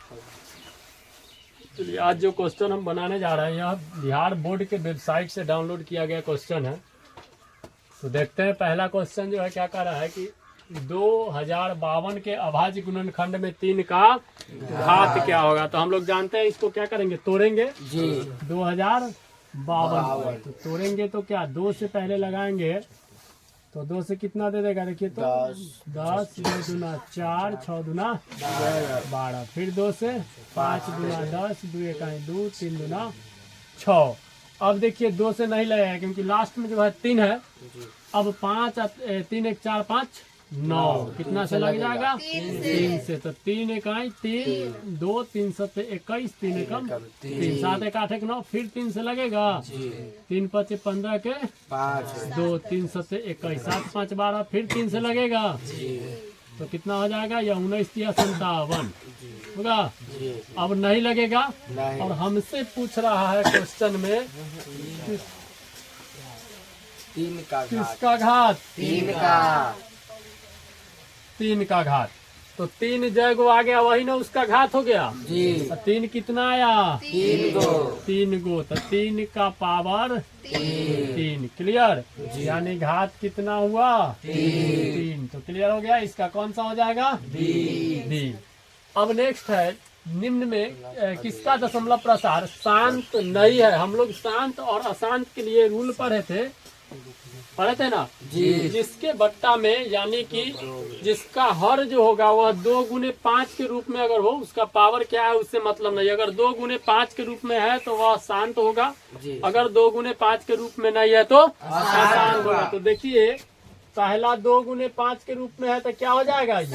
चलिए आज जो क्वेश्चन हम बनाने जा रहे हैं यह बिहार बोर्ड के वेबसाइट से डाउनलोड किया गया क्वेश्चन है। तो देखते हैं पहला क्वेश्चन जो है क्या कह रहा है कि 2052 के अभाज्य गुणनखंड में 3 का घात क्या होगा। तो हम लोग जानते हैं इसको क्या करेंगे, तोड़ेंगे जी। 2052 तो तोड़ेंगे तो क्या 2 से पहले लगाएंगे तो 2 से कितना दे देगा, देखिए तो 10 2 दूना 4 6 दूना 12, फिर 2 से 5 दूना 10 2 1 2 3 दूना 6। अब देखिए 2 से नहीं लगेगा क्योंकि लास्ट में जो है 3 है। अब 5 3 1 4 5 9 कितना से लग जाएगा 3 से। तो 3 1 3 2 3 7 21 3 1 3 7 1 8 1 9 फिर 3 से लगेगा 3 5 15 के 5 2 3 7 21 7 5 12 फिर 3 से लगेगा तो कितना हो जाएगा यह 19 या 57 होगा। अब नहीं लगेगा और हमसे पूछ रहा है क्वेश्चन में किसका घात 3 का घात। तो 3 जगह आ गया वही ना उसका घात हो गया जी। 3 कितना आया 3 गो तो 3 का पावर 3 क्लियर, यानी घात कितना हुआ 3। तो क्लियर हो गया, इसका कौन सा हो जाएगा डी। अब नेक्स्ट है निम्न में किसका दशमलव प्रसार शांत नहीं है। हम लोग शांत और अशांत के लिए रूल पढ़े थे ना जी। जिसके बट्टा में यानी कि जिसका हर जो होगा वह 2 गुने 5 के रूप में अगर हो उसका पावर क्या है उससे मतलब नहीं। अगर 2 गुने 5 के रूप में है तो वह शांत होगा, अगर 2 गुने 5 के रूप में नहीं है तो अशांत होगा। तो देखिए पहला 2 गुने 5 के रूप में है तो क्या हो जाएगा ये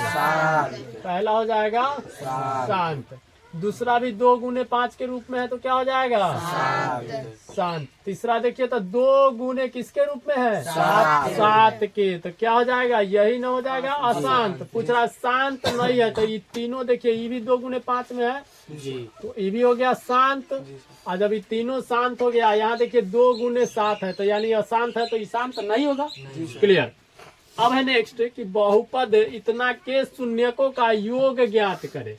पहला हो जाएगा शांत। दूसरा भी 2 गुने 5 के रूप में है तो क्या हो जाएगा शांत। तीसरा देखिए तो 2 गुने किसके रूप में है 7 के तो क्या हो जाएगा यही ना हो जाएगा अशांत। पूछ रहा शांत नहीं है तो ये तीनों देखिए ये भी 2 गुने 5 में है तो ये भी हो गया शांत। और जब ये तीनों शांत हो गया यहाँ देखिए 2 गुने 7 है तो यानी अशांत है तो ये शांत नहीं होगा। क्लियर। अब है नेक्स्ट कि बहुपद इतना के शून्यकों का योग ज्ञात करे।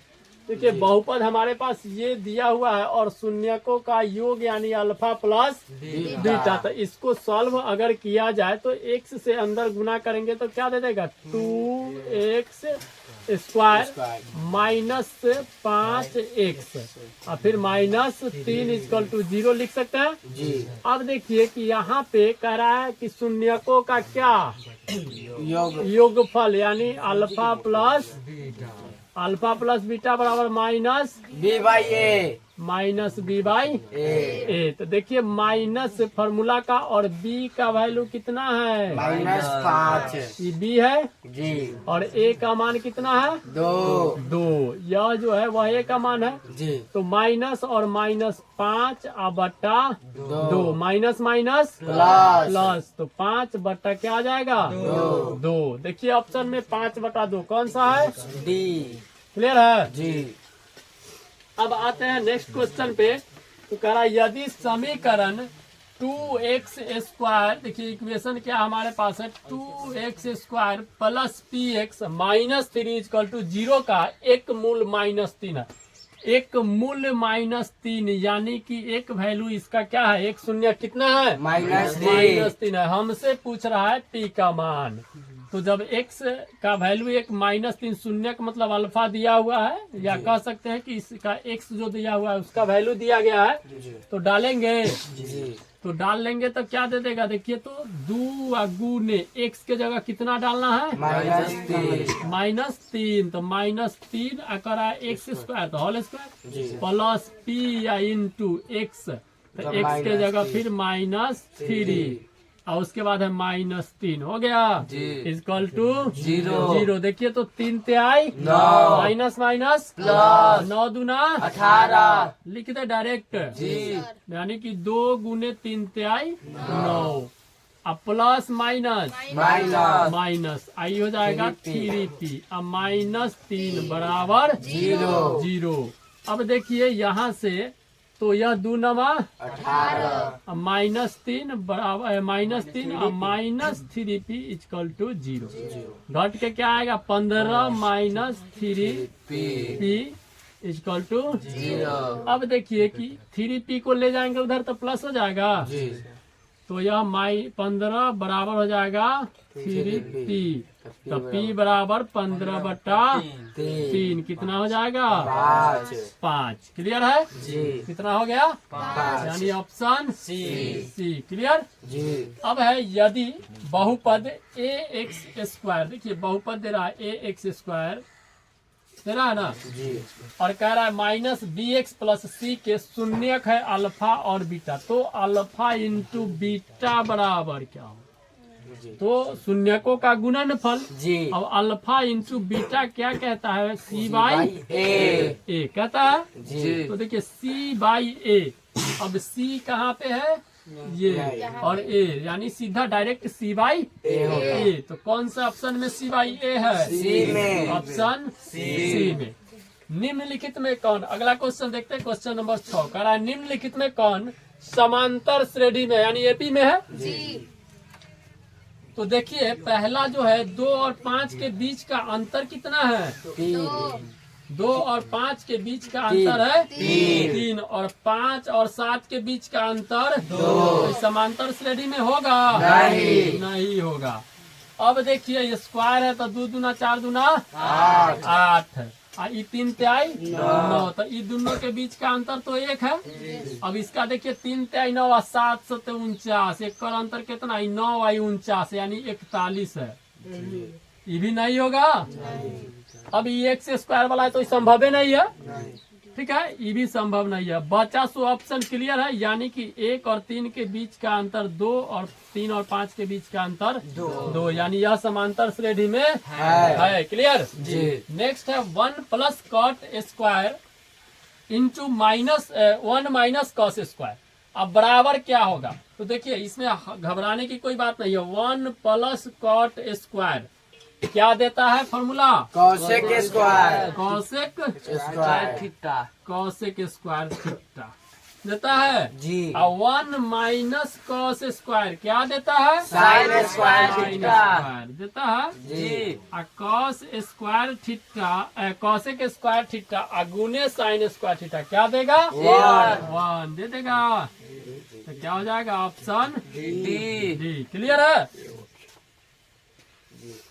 देखिए बहुपद हमारे पास ये दिया हुआ है और शून्यकों का योग यानी अल्फा प्लस बीटा। तो इसको सॉल्व अगर किया जाए तो x से अंदर गुना करेंगे तो क्या दे देगा 2x स्क्वायर माइनस 5x और फिर माइनस 3 = 0 लिख सकते हैं। अब देखिए कि यहाँ पे कह रहा है कि शून्यकों का क्या योगफल यानी अल्फा प्लस बीटा बराबर माइनस बी बाई ए। तो देखिए माइनस फॉर्मूला का और बी का वैल्यू कितना है -5 ये बी है जी और ए का मान कितना है 2। यह जो है वह ए का मान है जी। तो माइनस और -5 बटा 2 माइनस प्लस तो 5 बटा क्या आ जाएगा 2। देखिए ऑप्शन में 5 बटा 2 कौन सा है डी। क्लियर है जी। अब आते हैं नेक्स्ट क्वेश्चन पे। तो कह रहा है यदि समीकरण 2x स्क्वायर देखिए इक्वेशन क्या हमारे पास है 2x square plus px minus 3 = 0 का एक मूल -3 है। एक मूल -3 यानी कि एक वैल्यू इसका क्या है एक शून्य कितना है -3 है। हमसे पूछ रहा है t का मान। तो जब x का वैल्यू एक -3 शून्य का मतलब अल्फा दिया हुआ है या कह सकते हैं कि इसका x जो दिया हुआ है उसका वैल्यू दिया गया है तो डालेंगे तो डाल लेंगे तो क्या दे देगा देखिए तो 2 गुने x के जगह कितना डालना है -3 तो -3 अकरा x स्क्वायर तो होल स्क्वायर प्लस p या इंटू x तो x के जगह फिर -3 और उसके बाद है -3 हो गया = 0। देखिए तो 3 तिहाई माइनस प्लस 9 दूना 18 लिख दे डायरेक्ट यानी कि 2 गुने 3 तिहाई 9 अब प्लस माइनस आई हो जाएगा 3p अब -3 बराबर 0। अब देखिए यहाँ से तो यह 2 नवा 18 -3 बराबर -3 और -3p = 0। घट के क्या आएगा 15 -3p इक्वल टू 0। अब देखिए कि 3p को ले जाएंगे उधर तो प्लस हो जाएगा, जी। तो यह 15 बराबर हो जाएगा 3p, तो p बराबर 15/3 कितना हो जाएगा 5। क्लियर है जी। कितना हो गया 5। यानी ऑप्शन सी क्लियर। जी। अब है यदि बहुपद ax², देखिए बहुपद दे रहा है ax² दे रहा है ना, जी। और कह रहा है -bx+c के शून्यक है अल्फा और बीटा, तो अल्फा इंटू बीटा बराबर क्या हो, तो शून्यकों का गुणनफल। जी। अब अल्फा इंटू बीटा क्या कहता है C/A कहता है। जी। तो देखिए C/A, अब C कहाँ पे है ये, और A यानी सीधा डायरेक्ट C/A, तो कौन सा ऑप्शन में C/A है, सी में। ऑप्शन सी में। निम्नलिखित में कौन, अगला क्वेश्चन देखते हैं, क्वेश्चन नंबर 6 कह रहा है निम्नलिखित में कौन समांतर श्रेणी में यानी एपी में है। तो देखिए पहला जो है 2 और 5 के बीच का अंतर कितना है, 2 और 5 के बीच का अंतर है 3, और 5 और 7 के बीच का अंतर 2। समांतर श्रेणी में होगा नहीं होगा। अब देखिए ये स्क्वायर है तो 2 दूना 4 दूना 8, ये 3 त्याई 9, तो ये दोनों के बीच का अंतर तो 1 है। अब इसका देखिए 3 त्याई 9 और 7 7 49, एक का अंतर कितना 9 और 49 यानी 41 है, ये भी नहीं होगा। अब ये x² वाला है तो संभव ही नहीं है, ठीक है, ये भी संभव नहीं है। बचा सो ऑप्शन क्लियर है, यानी कि 1 और 3 के बीच का अंतर 2 और 3 और 5 के बीच का अंतर 2, यानी यह समांतर श्रेणी में है। क्लियर जी। नेक्स्ट है 1 + cot² इंटू -1 - cos²। अब बराबर क्या होगा, तो देखिए इसमें घबराने की कोई बात नहीं है। 1 + cot² क्या देता है formula, cosec square. Kaushik square theta. Cosec square theta देता है जी। और 1 - cos² क्या देता है, sine square sine theta. Square देता है जी। और cos² theta cosec square theta अगुने साइन स्क्वायर थीटा क्या देगा 1 दे देगा, तो क्या हो जाएगा ऑप्शन डी। क्लियर है।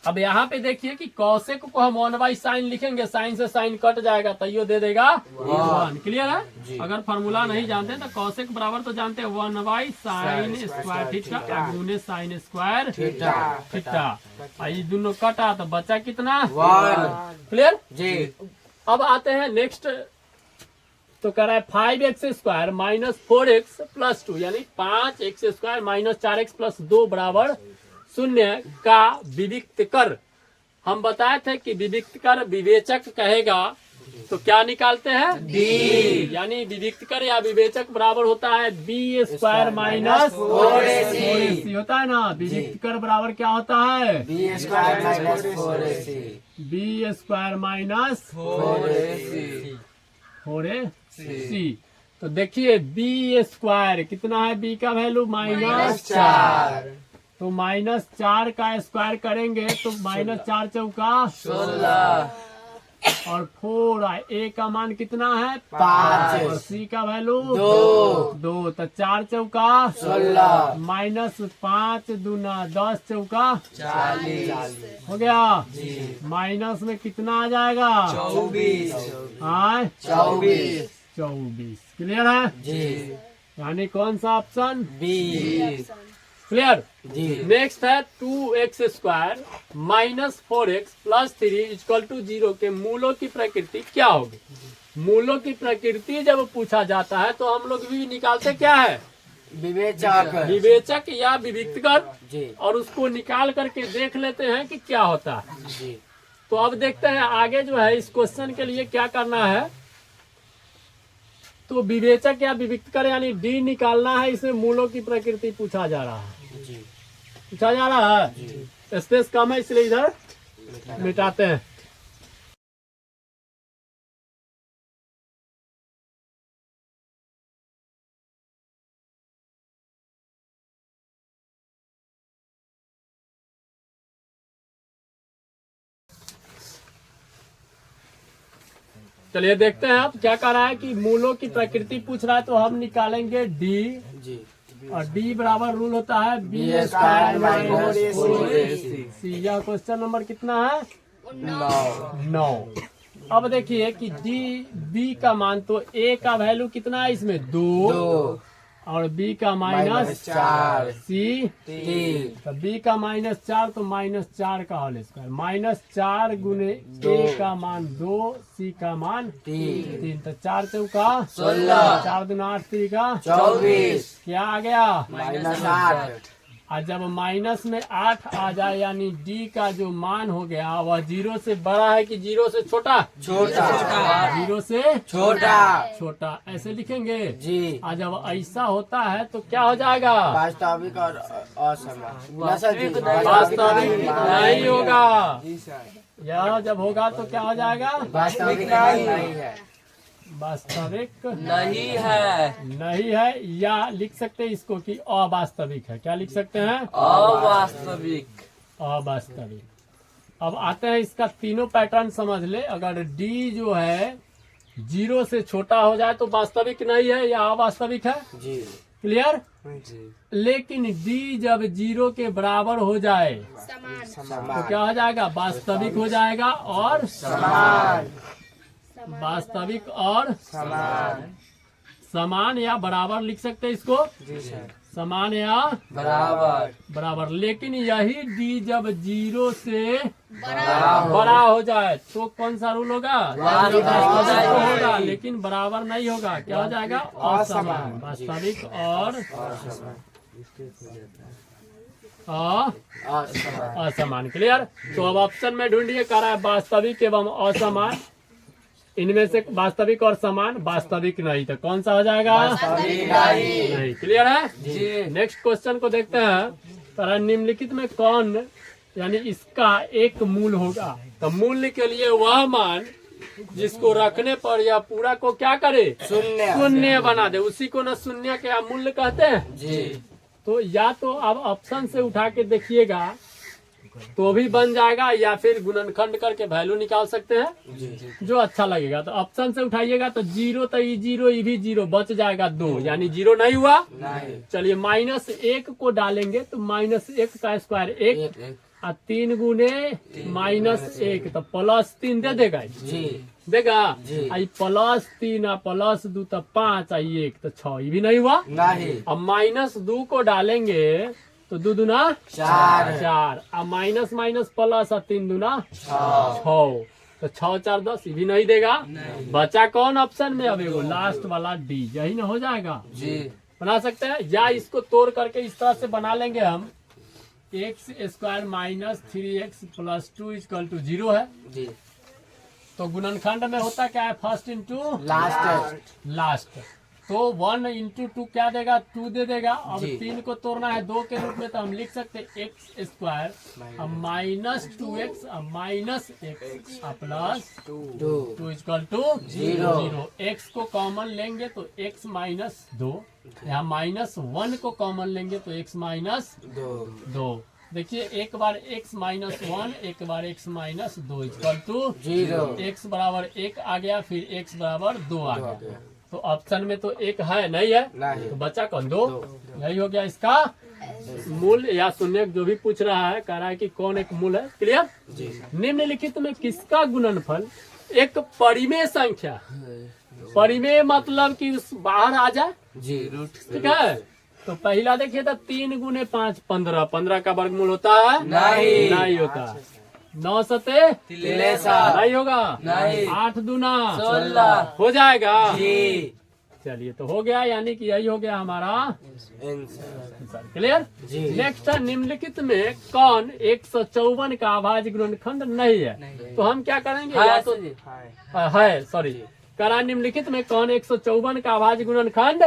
अब यहाँ पे देखिए कि कौशिक को हम 1/sin लिखेंगे, साइन से साइन कट जाएगा तो ये दे देगा 1। क्लियर है। अगर फार्मूला नहीं जानते तो कौशिक बराबर तो जानते हैं 1/sin स्क्वायर थीटा अगुने साइन स्क्वायर थीटा, ये दोनों कटा तो बचा कितना 1। क्लियर जी। अब आते हैं नेक्स्ट, तो कह रहा है 5x² - 4x + 2 यानी 5x² - 4x + 2 बराबर 0 का विविक्त कर। हम बताए थे कि विविक्त कर विवेचक कहेगा तो क्या निकालते हैं डी, यानी विविक्त कर या विवेचक बराबर होता है b² - 4ac होता है ना। विविक्त कर बराबर क्या होता है b² - 4ac। b² - 4ac। तो देखिए b² कितना है, b का वैल्यू -4, तो -4 का स्क्वायर करेंगे तो -4 चौका 16 और 4 a का मान कितना है 5 और c का वैल्यू 2, तो 4 चौका 16 -5 दूना 10 चौका 40 हो गया। माइनस में कितना आ जाएगा 24। क्लियर है जी। यानी कौन सा ऑप्शन बी। क्लियर जी। नेक्स्ट है 2x² - 4x + 3 = 0 के मूलों की प्रकृति क्या होगी। मूलों की प्रकृति जब पूछा जाता है तो हम लोग भी निकालते क्या है विवेचक या विविक्तकर जी। और उसको निकाल करके देख लेते हैं कि क्या होता है जी। तो अब देखते हैं आगे जो है इस क्वेश्चन के लिए क्या करना है। तो विवेचक या विविक्तकर यानी डी निकालना है, इसमें मूलों की प्रकृति पूछा जा रहा है। पूछा जा रहा है, स्पेस कम है इसलिए इधर मिटाते हैं। चलिए देखते हैं अब क्या कह रहा है कि मूलों की प्रकृति पूछ रहा है, तो हम निकालेंगे डी जी और डी बराबर रूल होता है B B square square minus minus 4ac। 4ac। यह क्वेश्चन नंबर कितना है? 9 9। अब देखिए कि डी बी का मान, तो ए का वैल्यू कितना है इसमें? 2 2 और बी का माइनस 4 सी, 3 तो बी का -4 तो -4 का होल स्क्वायर, -4 गुने ए का मान 2, सी का मान 3, तो 4 चौका 16 4 दूना 8 3 का 24 क्या आ गया? -8 और जब माइनस में 8 आ जाए यानी डी का जो मान हो गया वह 0 से बड़ा है कि 0 से छोटा? छोटा 0 से छोटा छोटा ऐसे लिखेंगे। जी और जब ऐसा होता है तो क्या हो जाएगा? वास्तविक और असमान वास्तविक नहीं होगा। जी सर यह जब होगा तो क्या हो जाएगा? वास्तविक नहीं है वास्तविक नहीं है नहीं है, या लिख सकते हैं इसको कि अवास्तविक है। क्या लिख सकते हैं? अवास्तविक अवास्तविक। अब आते हैं इसका तीनों पैटर्न समझ ले। अगर डी जो है 0 से छोटा हो जाए तो वास्तविक नहीं है या अवास्तविक है। जी क्लियर? जी लेकिन डी जब 0 के बराबर हो जाए तो क्या हो जाएगा? वास्तविक हो जाएगा और समान वास्तविक और समान समान या बराबर लिख सकते हैं इसको, जी सर समान या बराबर बराबर। लेकिन यही डी जब 0 से बराबर बड़ा हो जाए तो कौन सा रूल होगा? वास्तविक वास्तविक होगा, लेकिन बराबर नहीं होगा। क्या हो जाएगा? असमान। असमान। वास्तविक और असमान असमान। क्लियर? तो अब ऑप्शन में ढूंढिए, कह रहा है वास्तविक एवं असमान। इनमें से वास्तविक और समान वास्तविक नहीं, तो कौन सा हो जाएगा? नहीं। क्लियर है? जी नेक्स्ट क्वेश्चन को देखते हैं। तरह निम्नलिखित में कौन यानी इसका एक मूल होगा? तो मूल्य के लिए वह मान जिसको रखने पर यह पूरा को क्या करे? शून्य बना दे, उसी को न शून्य के मूल्य कहते हैं। जी तो या तो आप ऑप्शन से उठा के देखिएगा तो भी बन जाएगा, या फिर गुणनखंड करके वैल्यू निकाल सकते हैं, जी जो अच्छा लगेगा। तो ऑप्शन से उठाइएगा तो 0 तो ये 0, ये भी 0, बच जाएगा 2, यानी 0 नहीं हुआ। नहीं चलिए -1 को डालेंगे तो -1 का स्क्वायर 1 और 3 गुने -1 तो +3 दे देगा। जी देगा जी। आई +3 और +2 तो 5 आई 1 तो 6, ये भी नहीं हुआ। नहीं अब -2 को डालेंगे तो 2 दूना 4 और माइनस माइनस प्लस और 3 दूना 6 तो 6 4 10, ये भी नहीं देगा। बचा कौन ऑप्शन में? अब एगो लास्ट वाला डी, यही ना हो जाएगा। जी बना सकते हैं, या इसको तोड़ करके इस तरह से बना लेंगे हम। x² - 3x + 2 = 0 है। जी तो गुणनखंड में होता क्या है? First into last. तो 1 × 2 क्या देगा? 2 दे देगा। अब जी। 3 को तोड़ना है 2 के रूप में, तो हम लिख सकते हैं x² -2x -x plus 2 = 0। x को कॉमन लेंगे तो x -2, यहाँ -1 को कॉमन लेंगे तो x -2। देखिए एक बार x -1 एक बार x -2 = 0। x बराबर 1 आ गया, फिर x बराबर 2 आ गया। तो ऑप्शन में तो 1 है नहीं है, नहीं। तो बचा कौन? 2। यही हो गया इसका मूल या शून्य, जो भी पूछ रहा है, कह रहा है कि कौन एक मूल है। क्लियर? निम्नलिखित में किसका गुणनफल एक परिमेय संख्या, परिमेय मतलब कि बाहर आ जाए, जी ठीक है। तो पहला देखिए तो 3 गुने 5 15, 15 का वर्गमूल होता है? नहीं होता। 9 सते नहीं होगा। 8 दूना 16 हो जाएगा। जी चलिए तो हो गया, यानी कि यही हो गया हमारा आंसर। क्लियर? नेक्स्ट है, निम्नलिखित में कौन 154 का अभाज्य गुणनखंड नहीं है? तो हम क्या करेंगे? या तो है, सॉरी, करा निम्नलिखित में कौन 154 का अभाज्य गुणनखंड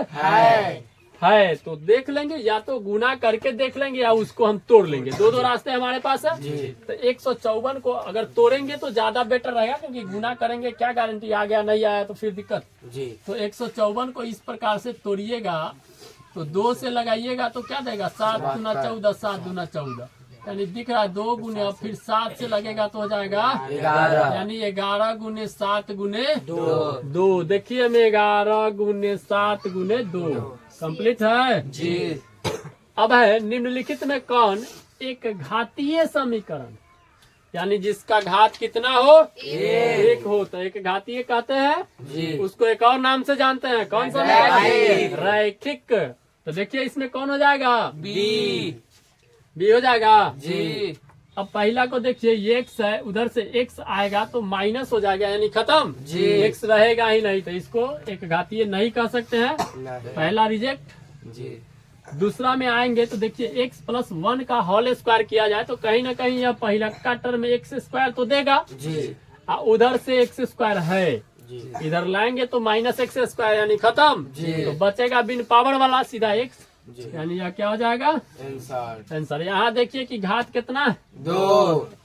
है? तो देख लेंगे, या तो गुना करके देख लेंगे या उसको हम तोड़ लेंगे। दो रास्ते हमारे पास है। तो 154 को अगर तोड़ेंगे तो ज्यादा बेटर रहेगा, क्योंकि गुना करेंगे क्या गारंटी आ गया नहीं आया तो फिर दिक्कत। तो 154 को इस प्रकार से तोड़िएगा तो 2 से लगाइएगा तो क्या देगा? 7 दूना 14, 7 दूना 14, यानी दिख रहा है 2 गुने, अब फिर 7 से लगेगा तो हो जाएगा 11 यानी 11 गुने 7 गुने 2 2। देखिए मैं 11 गुने 7 गुने 2 कंप्लीट है। जी अब है निम्नलिखित में कौन एक घातीय समीकरण यानी जिसका घात कितना हो एक हो तो एक घातीय कहते हैं। जी उसको एक और नाम से जानते हैं, कौन सा रैखिक। रैखिक। तो देखिए इसमें कौन हो जाएगा बी हो जाएगा। जी अब पहला को देखिए ये x है, उधर से x आएगा तो माइनस हो जाएगा यानी खत्म जी। x रहेगा ही नहीं, तो इसको एक घातीय नहीं कह सकते हैं, पहला रिजेक्ट। जी दूसरा में आएंगे तो देखिए x प्लस 1 का होल स्क्वायर किया जाए तो कहीं ना कहीं यह पहला का टर्म में x स्क्वायर तो देगा, जी उधर से x स्क्वायर है, जी इधर लाएंगे तो माइनस x स्क्वायर यानी खत्म। जी। तो बचेगा बिन पावर वाला सीधा x, जी यानी यह क्या हो जाएगा आंसर। यहाँ देखिए कि घात कितना है 2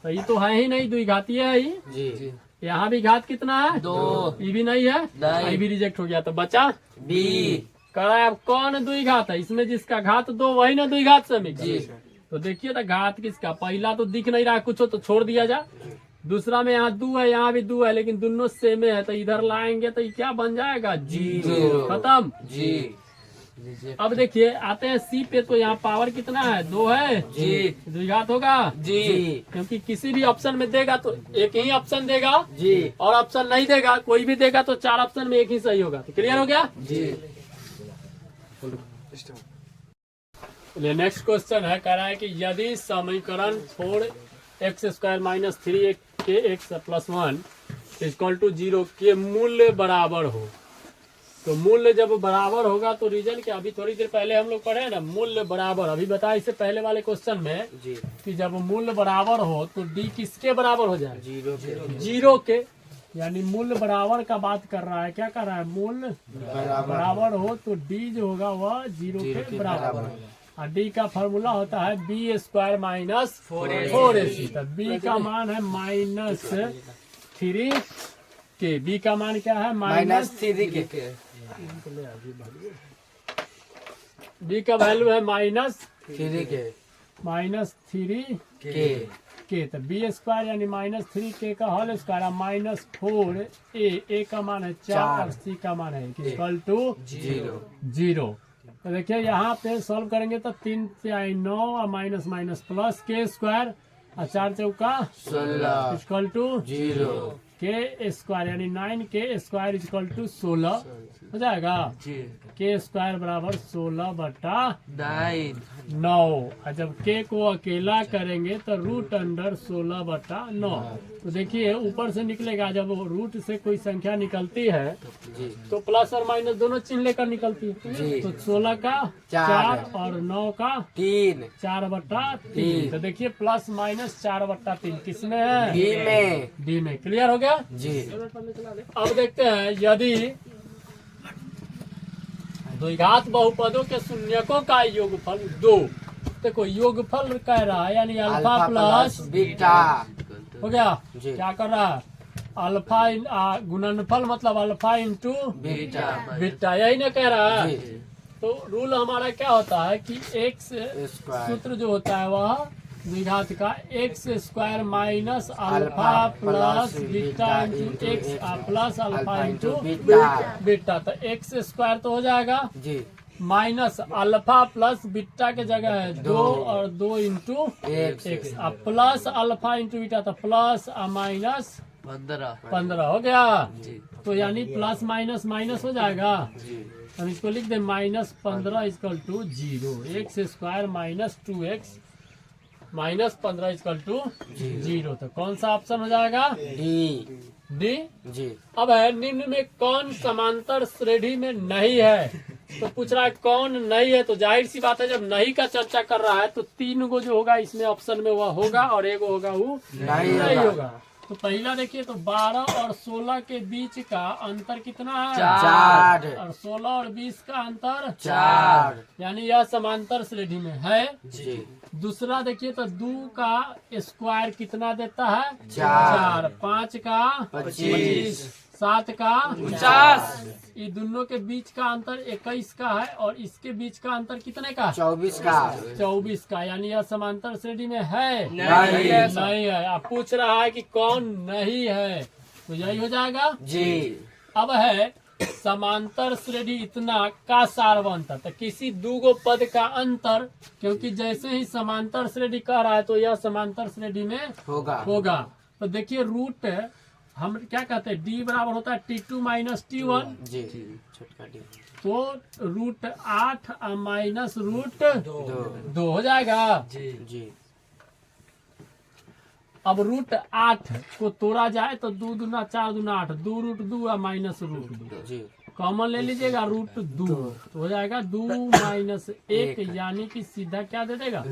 तो ये तो है ही नहीं, द्विघातीय है ही। जी यहाँ भी घात कितना है 2 ये भी नहीं है, नहीं। ये भी रिजेक्ट हो गया। तो बचा बी करा अब कौन द्विघात है, इसमें जिसका घात 2 वही ना द्विघात जी। समीकरण। तो देखिए तो घात किसका, पहला तो दिख नहीं रहा कुछ हो तो छोड़ दिया जा, दूसरा में यहाँ 2 है यहाँ भी 2 है लेकिन दोनों सेम है तो इधर लाएंगे तो ये क्या बन जाएगा 0 खत्म। जी अब देखिए आते हैं सी पे, तो यहाँ पावर कितना है 2 है जी द्विघात होगा जी क्योंकि किसी भी ऑप्शन में देगा तो एक ही ऑप्शन देगा जी और ऑप्शन नहीं देगा कोई भी देगा तो 4 ऑप्शन में एक ही सही होगा। तो क्लियर हो गया। जी चलिए नेक्स्ट क्वेश्चन है, कह रहा है कि यदि समीकरण 4x² minus 3 plus 1 equal to 0 के मूल्य बराबर हो, तो मूल्य जब बराबर होगा तो रिजल्ट क्या, अभी थोड़ी देर पहले हम लोग पढ़े ना मूल्य बराबर, अभी बताया इससे पहले वाले क्वेश्चन में जी कि जब मूल्य बराबर हो तो डी किसके बराबर हो जाए 0 के 0 के, यानी मूल्य बराबर का बात कर रहा है, क्या कर रहा है मूल्य बराबर हो तो डी जो होगा वह 0 के बराबर होगा। और डी का फॉर्मूला होता है b² माइनस 4ac, तो b का मान है -3 के, b का मान क्या है -3 के b का वैल्यू है -3 के के, तो b² यानी -3 के का होल स्क्वायर -4a का मान है 4 और c का मान है इक्वल टू 0। तो देखिए यहाँ पे सॉल्व करेंगे तो 3 से आई 9 और माइनस माइनस प्लस k² और 4 चौका 16 इक्वल टू 0 k² यानी 9k² इक्वल टू 16 हो जाएगा। जी k² बराबर 16 बटा 9 9, और जब k को अकेला करेंगे तो √16 बटा 9। तो देखिए ऊपर से निकलेगा, जब रूट से कोई संख्या निकलती है जी तो प्लस और माइनस दोनों चिन्ह लेकर निकलती है। जी। तो 16 का 4 और 9 का 3 4 बटा 3। तीन। तो देखिए प्लस माइनस 4 बटा 3 किसमें है बी में डी में। क्लियर हो गया। जी अब देखते हैं यदि द्विघात बहुपदों के शून्यकों का योगफल 2, देखो योगफल कह रहा है यानी अल्फा प्लस बीटा हो गया। जी। क्या कर रहा है अल्फा गुणनफल मतलब अल्फा इंटू बीटा बीटा, यही ना कह रहा है। जी तो रूल हमारा क्या होता है कि x स्क्वायर सूत्र जो होता है वह द्विघात का x² minus alpha plus beta into x plus alpha into beta, तो x² तो हो जाएगा जी माइनस अल्फा प्लस बीटा के जगह है 2 और 2 into x x, plus alpha into beta तो प्लस माइनस 15 हो गया। जी तो यानी प्लस माइनस माइनस हो जाएगा, जी हम इसको लिख दें -15 equal to 0, x² minus 2x minus 15 equal to 0। तो कौन सा ऑप्शन हो जाएगा डी डी। जी अब है निम्न में कौन समांतर श्रेणी में नहीं है, तो पूछ रहा है कौन नहीं है। तो जाहिर सी बात है जब नहीं का चर्चा कर रहा है तो 3 गो जो होगा इसमें ऑप्शन में वह होगा और एक होगा वो नहीं होगा। तो पहला देखिए तो 12 और 16 के बीच का अंतर कितना है 4 और 16 और 20 का अंतर 4 यानी यह समांतर श्रेणी में है। जी दूसरा देखिए तो 2 का स्क्वायर कितना देता है 4 5 का 25 7 का 50, ये दोनों के बीच का अंतर 21 का है और इसके बीच का अंतर कितने का? 24 का 24 का। यानी यह समांतर श्रेणी में है नहीं है। आप पूछ रहा है कि कौन नहीं है, तो यही हो जाएगा जी। अब है समांतर श्रेणी इतना का सारवंतर, तो किसी दो पद का अंतर, क्योंकि जैसे ही समांतर श्रेणी कह रहा है तो यह समांतर श्रेणी में होगा। तो देखिए रूट हम क्या कहते हैं, डी बराबर होता है T2 माइनस T1 जी। छोटका डी तो रूट 8 माइनस रूट 2 हो जाएगा जी। अब रूट 8 को तोड़ा जाए तो 2 दूना 4 दूना 8, 2 रूट 2 माइनस रूट 2 जी। कॉमन ले लीजिएगा, रूट 2 तो हो जाएगा 2 माइनस 1, यानी कि सीधा क्या दे देगा?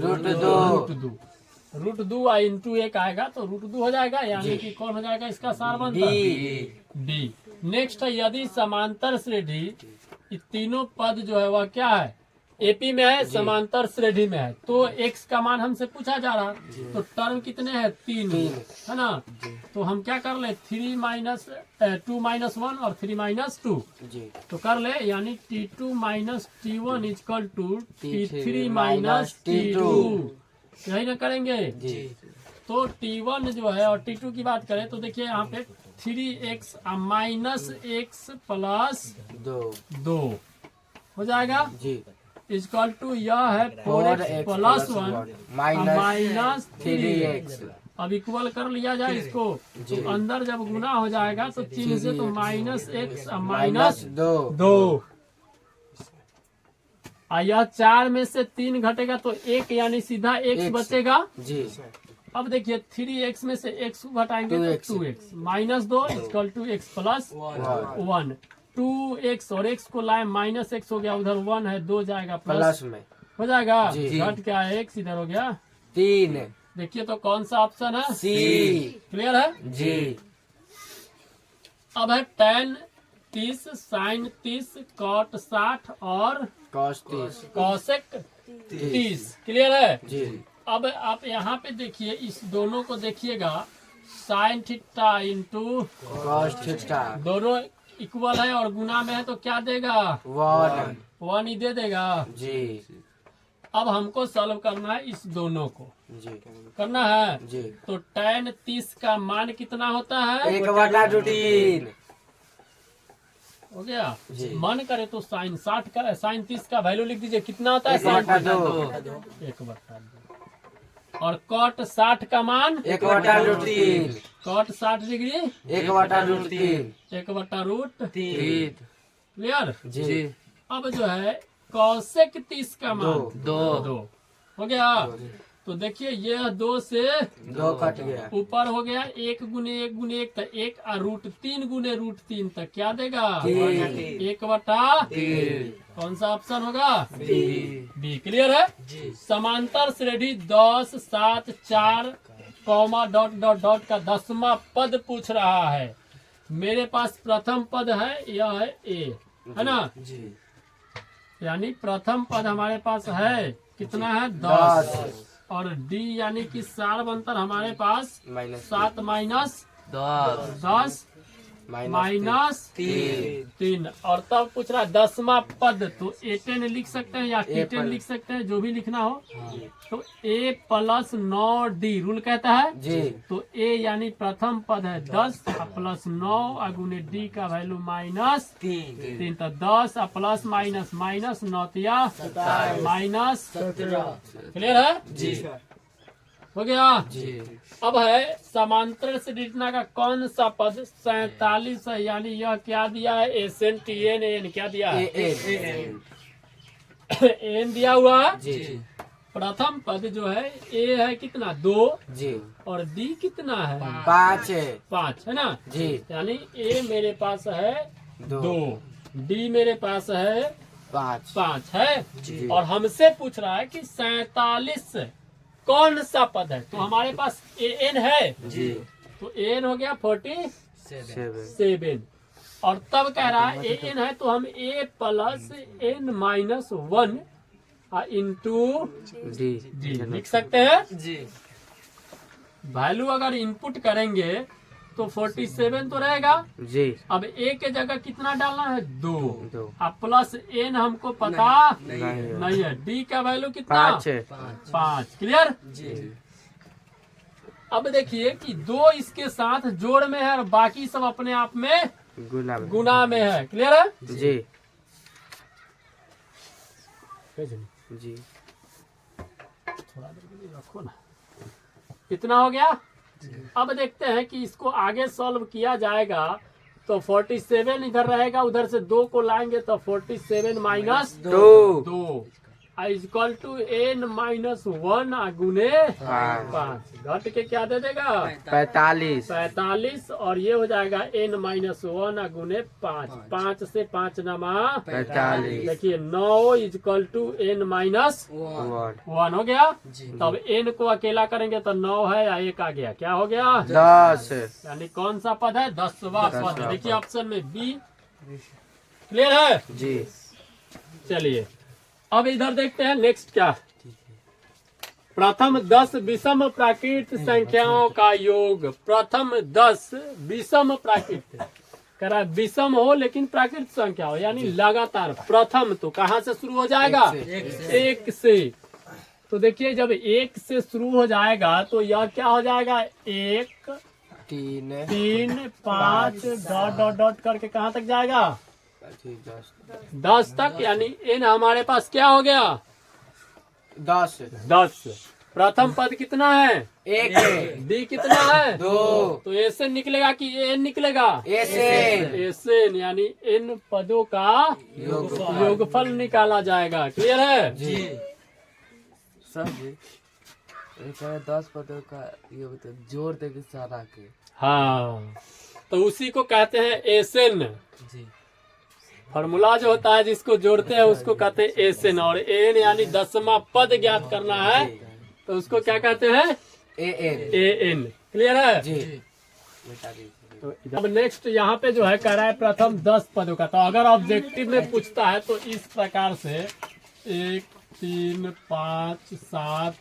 रूट 2 इंटू 1 आएगा तो रूट 2 हो जाएगा, यानी कि कौन हो जाएगा इसका सारवंतर? डी। नेक्स्ट है, यदि समांतर श्रेणी ये तीनों पद जो है वह क्या है, एपी में है, समांतर श्रेणी में है, तो एक्स का मान हमसे पूछा जा रहा है, तो टर्म कितने हैं? 3 है ना। तो हम क्या कर ले, 3 माइनस 2 माइनस 1 और 3 माइनस 2 तो कर ले, यानी T2 minus T1 is equal to T3 minus T2, यही ना करेंगे तो T1 जो है और T2 की बात करें तो देखिए यहाँ पे 3x माइनस x प्लस 2 हो जाएगा जी, इजकल टू यह है 4x प्लस 1 माइनस 3x। अब इक्वल कर लिया जाए इसको, तो अंदर जब गुना हो जाएगा तो चिन्ह से तो माइनस x माइनस 2, यह 4 में से 3 घटेगा तो 1, यानी सीधा x बचेगा जी। अब देखिए 3x में से x घटाएंगे तो 2x minus 2 equal to x plus 1, 2x और x को लाए माइनस x हो गया, उधर 1 है 2 जाएगा प्लस में हो जाएगा, घट क्या है x इधर हो गया 3। देखिए तो कौन सा ऑप्शन है? सी। क्लियर है जी। अब है tan 30 sin 30 cot 60 और cosec 30। क्लियर है जी। अब आप यहाँ पे देखिए, इस दोनों को देखिएगा, sine theta into cos theta दोनों इक्वल है और गुना में है तो क्या देगा? 1 ही दे देगा जी। अब हमको सॉल्व करना है इस दोनों को जी, करना है जी। तो tan 30 का मान कितना होता है? 1/3 हो गया जी। मन करे तो साइन 60 का साइन 30 का वैल्यू लिख दीजिए, कितना होता है? 1/2 और कॉट 60 का मान 1/3, कॉट 60 डिग्री 1/√3। क्लियर जी। अब जो है कॉसेक 30 का मान 2 हो गया। तो देखिए यह 2 से 2 कट गया, ऊपर हो गया 1 गुने 1 गुने 1 तक 1 और √3 गुने √3 तक क्या देगा? 1/3। कौन सा ऑप्शन होगा? बी। क्लियर है जी। समांतर श्रेणी 10 7 4 कॉमा डॉट डॉट डॉट का 10वां पद पूछ रहा है। मेरे पास प्रथम पद है, यह है ए, है ना जी। यानी प्रथम पद हमारे पास है, कितना है? 10 और डी यानी कि सारवंतर हमारे पास 7 माइनस 10 माइनस 3 और तब पूछ रहा है 10वां पद, तो A10 लिख सकते हैं या T10 लिख सकते हैं, जो भी लिखना हो। तो A प्लस 9D रूल कहता है जी। तो A यानी प्रथम पद है 10 प्लस 9 गुने D का वैल्यू माइनस 3, तो 10 plus minus minus 9 minus 17। Clear है जी, हो गया जी। अब है समांतर श्रेणी का कौन सा पद 47 है, यानी यह क्या दिया है? SN क्या दिया है? एन दिया हुआ है जी। प्रथम पद जो है ए है कितना? 2 जी और डी कितना है? 5 है ना जी। यानी ए मेरे पास है 2, डी मेरे पास है 5 है जी। और हमसे पूछ रहा है कि 47 कौन सा पद है? तो हमारे पास एन है जी, तो एन हो गया 47 और तब कह रहा है एन है तो हम a plus n minus 1 into d लिख सकते हैं जी। वैल्यू अगर इनपुट करेंगे तो 47 तो रहेगा। जी अब ए के जगह कितना डालना है? 2। 2 अब प्लस n हमको पता नहीं है। डी का वैल्यू कितना? 5। क्लियर? जी अब देखिए कि 2 इसके साथ जोड़ में है और बाकी सब अपने आप में गुना में है। क्लियर है? जी जी थोड़ा देर के लिए रखो ना। कितना हो गया? अब देखते हैं कि इसको आगे सॉल्व किया जाएगा तो 47 इधर रहेगा, उधर से 2 को लाएंगे तो 47 minus 2 equal to n minus 1 गुने 5 घट के क्या दे देगा? 45 और ये हो जाएगा n माइनस 1 गुने 5। 5 से 5 नमा 45। देखिए 9 इक्वल टू n माइनस 1 हो गया। तब n को अकेला करेंगे तो 9 है या 1 आ गया? क्या हो गया? 10। यानी कौन सा पद है? 10वां पद। देखिए ऑप्शन में बी। क्लियर है? जी चलिए अब इधर देखते हैं नेक्स्ट क्या। प्रथम 10 विषम प्राकृत संख्याओं का योग। प्रथम 10 विषम प्राकृत कह रहा है, विषम हो लेकिन प्राकृत संख्या हो, यानी लगातार। प्रथम तो कहाँ से शुरू हो जाएगा? 1 से। तो देखिए जब 1 से शुरू हो जाएगा तो यह क्या हो जाएगा? 1 3 5 डॉट डॉट डॉट करके कहाँ तक जाएगा? 10 तक। यानी n हमारे पास क्या हो गया? 10। प्रथम पद कितना है? 1। डी कितना है? 2। तो एसएन निकलेगा कि एन निकलेगा? एसएन यानी n पदों का योगफल निकाला जाएगा। क्लियर है? जी सर जी 10 पदों का योग तो जोड़ देंगे सारा के। हाँ तो उसी को कहते हैं एसएन। जी फॉर्मूला जो होता है जिसको जोड़ते हैं उसको कहते हैं एसएन। और एन यानी 10वां पद ज्ञात करना है तो उसको क्या कहते हैं? एन। क्लियर है? जी तो अब नेक्स्ट यहाँ पे जो है कह रहा है प्रथम 10 पदों का। तो अगर ऑब्जेक्टिव में पूछता है तो इस प्रकार से 1 3 5 7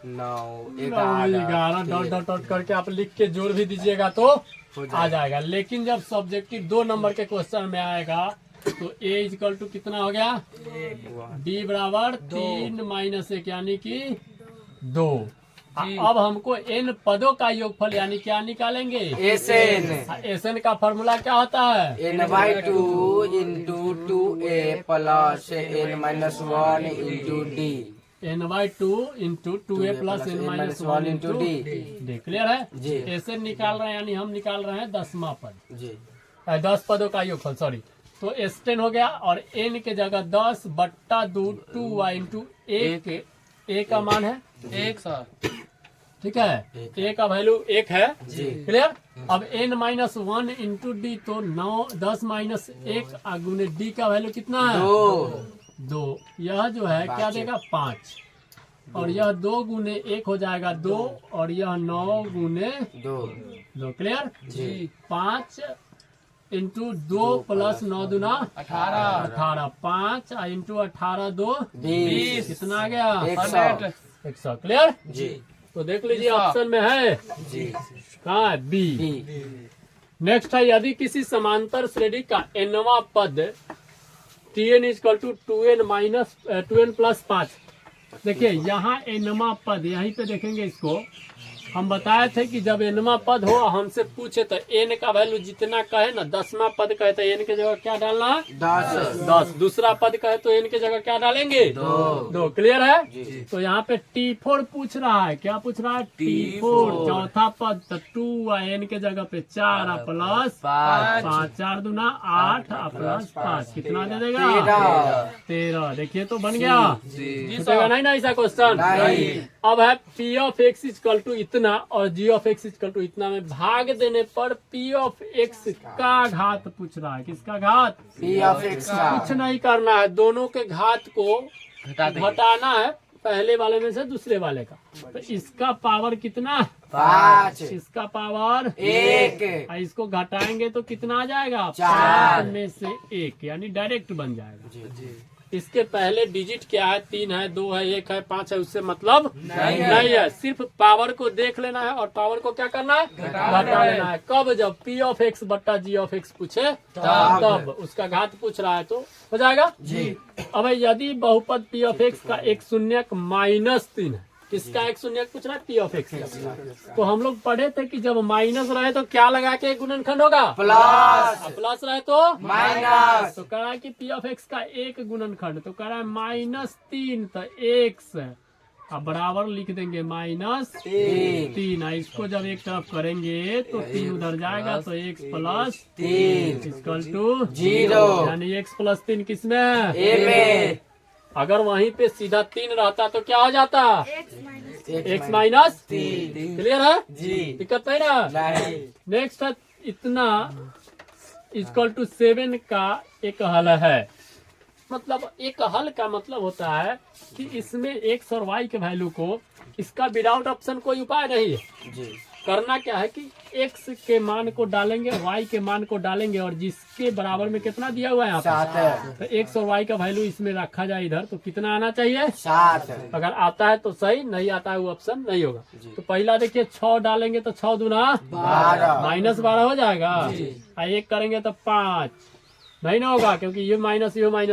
9 11 डॉट डॉट डॉट करके आप लिख के जोड़ भी दीजिएगा तो आ जाएगा। लेकिन जब सब्जेक्टिव 2 नंबर के क्वेश्चन में आएगा तो a इक्वल टू कितना हो गया? d बराबर 3 माइनस 1 यानी कि 2। अब हमको n पदों का योगफल यानी क्या निकालेंगे? एसएन का फॉर्मूला क्या होता है? n/2 into 2a plus n-1 into d। n/2 into 2a plus n-1 into D. Clear है? जी एसएन निकाल रहे हैं यानी हम निकाल रहे हैं 10वां पद। जी 10 पदों का योगफल सॉरी। तो S10 हो गया और n के जगह 10 बट्टा 2 2y इंटू 1। a का मान है 1 सर। ठीक है? a का वैल्यू 1 है। क्लियर? अब n माइनस 1 इंटू डी तो 9 10 माइनस 1 गुने डी का वैल्यू कितना है? 2। यह जो है क्या देगा? 5। और यह 2 गुने 1 हो जाएगा 2 और यह 9 गुने 2। क्लियर? जी 5 इंटू 2 प्लस 9 दूना 18। 5 इंटू 18 2 20। कितना आ गया? 100। क्लियर? जी तो देख लीजिए ऑप्शन में है जी कहाँ है? बी। नेक्स्ट है यदि किसी समांतर श्रेणी का nवां पद Tn equal to 2n minus 2n plus 5। देखिए यहाँ nवां पद यहीं पे देखेंगे इसको। हम बताए थे कि जब nवां पद हो हमसे पूछे तो n का वैल्यू जितना कहे ना 10वां पद कहे तो n के जगह क्या डालना है? 10। दूसरा पद कहे तो n के जगह क्या डालेंगे? 2। क्लियर है? तो यहाँ पे T4 पूछ रहा है। क्या पूछ रहा है? T4 चौथा पद तो 2 n के जगह पे 4 प्लस 5 4 दूना 8 प्लस 5 कितना दे देगा? 13। देखिए तो बन गया। छूटेगा नहीं ना ऐसा क्वेश्चन। अब है P of x equal to इतना और G of x equal to इतना में भाग देने पर P ऑफ x का घात पूछ रहा है। किसका घात? P ऑफ x का। कुछ नहीं करना है, दोनों के घात को घटाना है, पहले वाले में से दूसरे वाले का। तो इसका पावर कितना? 5। इसका पावर 1। इसको घटाएंगे तो कितना आ जाएगा? 4 में से 1 यानी डायरेक्ट बन जाएगा। इसके पहले डिजिट क्या है, 3 है, 2 है, 1 है, 5 है, उससे मतलब नहीं है। सिर्फ पावर को देख लेना है और पावर को क्या करना है, घटा लेना है। कब, जब पी ऑफ एक्स बट्टा जी ऑफ एक्स पूछे तब उसका घात पूछ रहा है तो हो जाएगा जी। अब यदि बहुपद पी ऑफ एक्स का एक शून्यक -3 है, किसका एक शून्यक पूछ रहा है, पी ऑफ एक्स का, तो हम लोग पढ़े थे कि जब माइनस रहे तो क्या लगा के गुणनखंड होगा, प्लस, प्लस रहे तो माइनस। तो कह रहा है कि पी ऑफ एक्स का एक गुणनखंड, तो कह रहा है -3, तो एक्स अब बराबर लिख देंगे -3। इसको जब एक तरफ करेंगे तो 3 उधर जाएगा, तो x प्लस 3 इक्वल टू 0, यानी x प्लस 3 किसमें, ए में। अगर वहीं पे सीधा 3 रहता तो क्या हो जाता, x माइनस 3। क्लियर है जी, दिक्कत नहीं ना। नेक्स्ट है इतना इक्वल टू 7 का एक हल है। मतलब एक हल का मतलब होता है कि इसमें x और y के वैल्यू को, इसका विदाउट ऑप्शन कोई उपाय नहीं है जी। करना क्या है कि x के मान को डालेंगे, y के मान को डालेंगे, और जिसके बराबर में कितना दिया हुआ है यहाँ पे, तो x और y का वैल्यू इसमें रखा जाए इधर, तो कितना आना चाहिए, 7। अगर आता है तो सही, नहीं आता है वो ऑप्शन नहीं होगा। तो पहला देखिए 6 डालेंगे तो 6 दूना -12 हो जाएगा, और 1 करेंगे तो 5 नहीं ना होगा, क्योंकि ये माइनस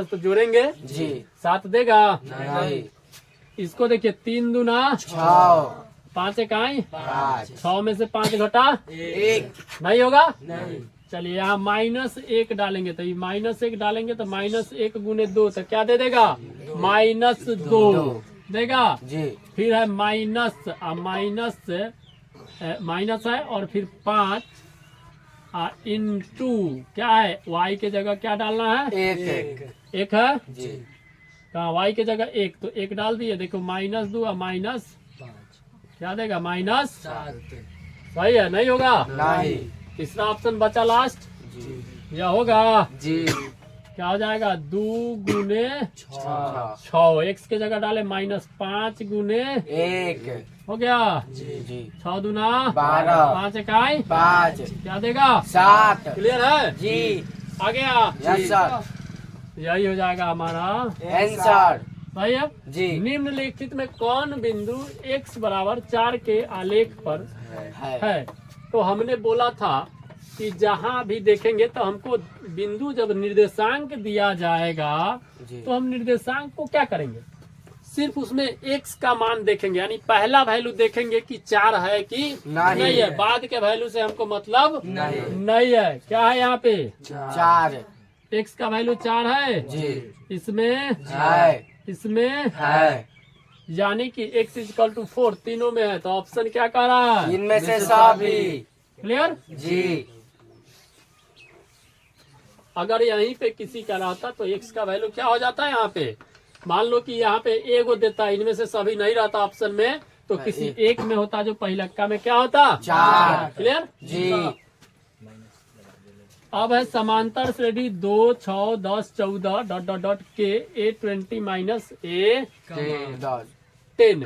तो जोड़ेंगे जी, 7 देगा नहीं। इसको देखिए 3 दूना 6, 5 इकाई 6 में से 5 घटा 1 नहीं होगा नहीं। चलिए यहाँ -1 डालेंगे, तो ये -1 डालेंगे तो -1 गुने 2, तो क्या दे देगा, -2 देगा जी। फिर है माइनस है और फिर 5 इंटू क्या है, y के जगह क्या डालना है, 1 है जी। कहाँ y के जगह 1, तो 1 डाल दिए। देखो -2 और माइनस क्या देगा, -7। सही है, नहीं होगा नहीं। तीसरा ऑप्शन बचा लास्ट जी, यह होगा जी। क्या हो जाएगा, 2 गुने 6, x के जगह डाले -5 गुने 1 हो गया जी। 6 दूना 12, 5 इकाई 5 क्या देगा, 7। क्लियर है जी, आ गया यस सर। यही हो जाएगा हमारा आंसर, सही है जी। निम्नलिखित में कौन बिंदु x बराबर 4 के आलेख पर है। तो हमने बोला था कि जहाँ भी देखेंगे तो हमको बिंदु जब निर्देशांक दिया जाएगा तो हम निर्देशांक को क्या करेंगे, सिर्फ उसमें x का मान देखेंगे, यानी पहला वैल्यू देखेंगे कि 4 है कि नहीं है। बाद के वैल्यू से हमको मतलब नहीं है। क्या है यहाँ पे 4, x का वैल्यू 4 है जी, इसमें है, इसमें है, यानी कि x इक्वल टू 4 तीनों में है। तो ऑप्शन क्या कह रहा है, इनमें से सभी। क्लियर जी। अगर यहीं पे किसी का रहता तो x का वैल्यू क्या हो जाता है, यहाँ पे मान लो कि यहाँ पे एगो देता है, इनमें से सभी नहीं रहता ऑप्शन में, तो किसी एक में होता जो पहिलक्का में क्या होता, 4। क्लियर जी। अब है समांतर श्रेणी 2, 6, 10, 14 डॉट डॉट डॉट के A20 माइनस A10,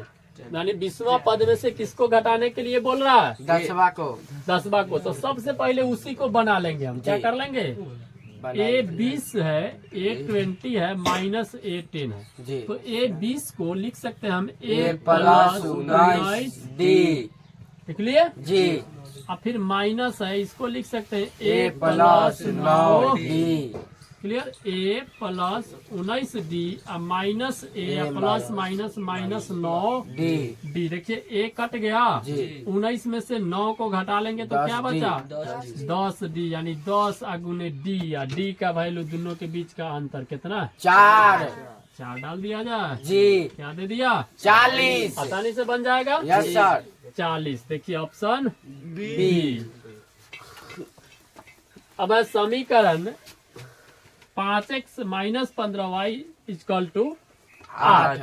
यानी 20वां पद में से किसको घटाने के लिए बोल रहा है, 10वां को। तो सबसे पहले उसी को बना लेंगे हम। क्या कर लेंगे, A20 है, A20 है, माइनस A10 है जी। तो A20 को लिख सकते हैं हम A प्लस 19 D, लिख लिए जी। और फिर माइनस है, इसको लिख सकते हैं A plus 9 D। Clear, A plus 19 D और minus A plus minus 9 D। देखिए A कट गया, 19 में से 9 को घटा लेंगे तो क्या बचा, 10 D, यानी 10 गुने D, या D का वैल्यू दोनों के बीच का अंतर कितना, 4 डाल दिया जाए जी। क्या दे दिया, 40। आसानी से बन जाएगा यस सर, 40। देखिए ऑप्शन बी। अब है समीकरण 5x minus 15y equal to 8,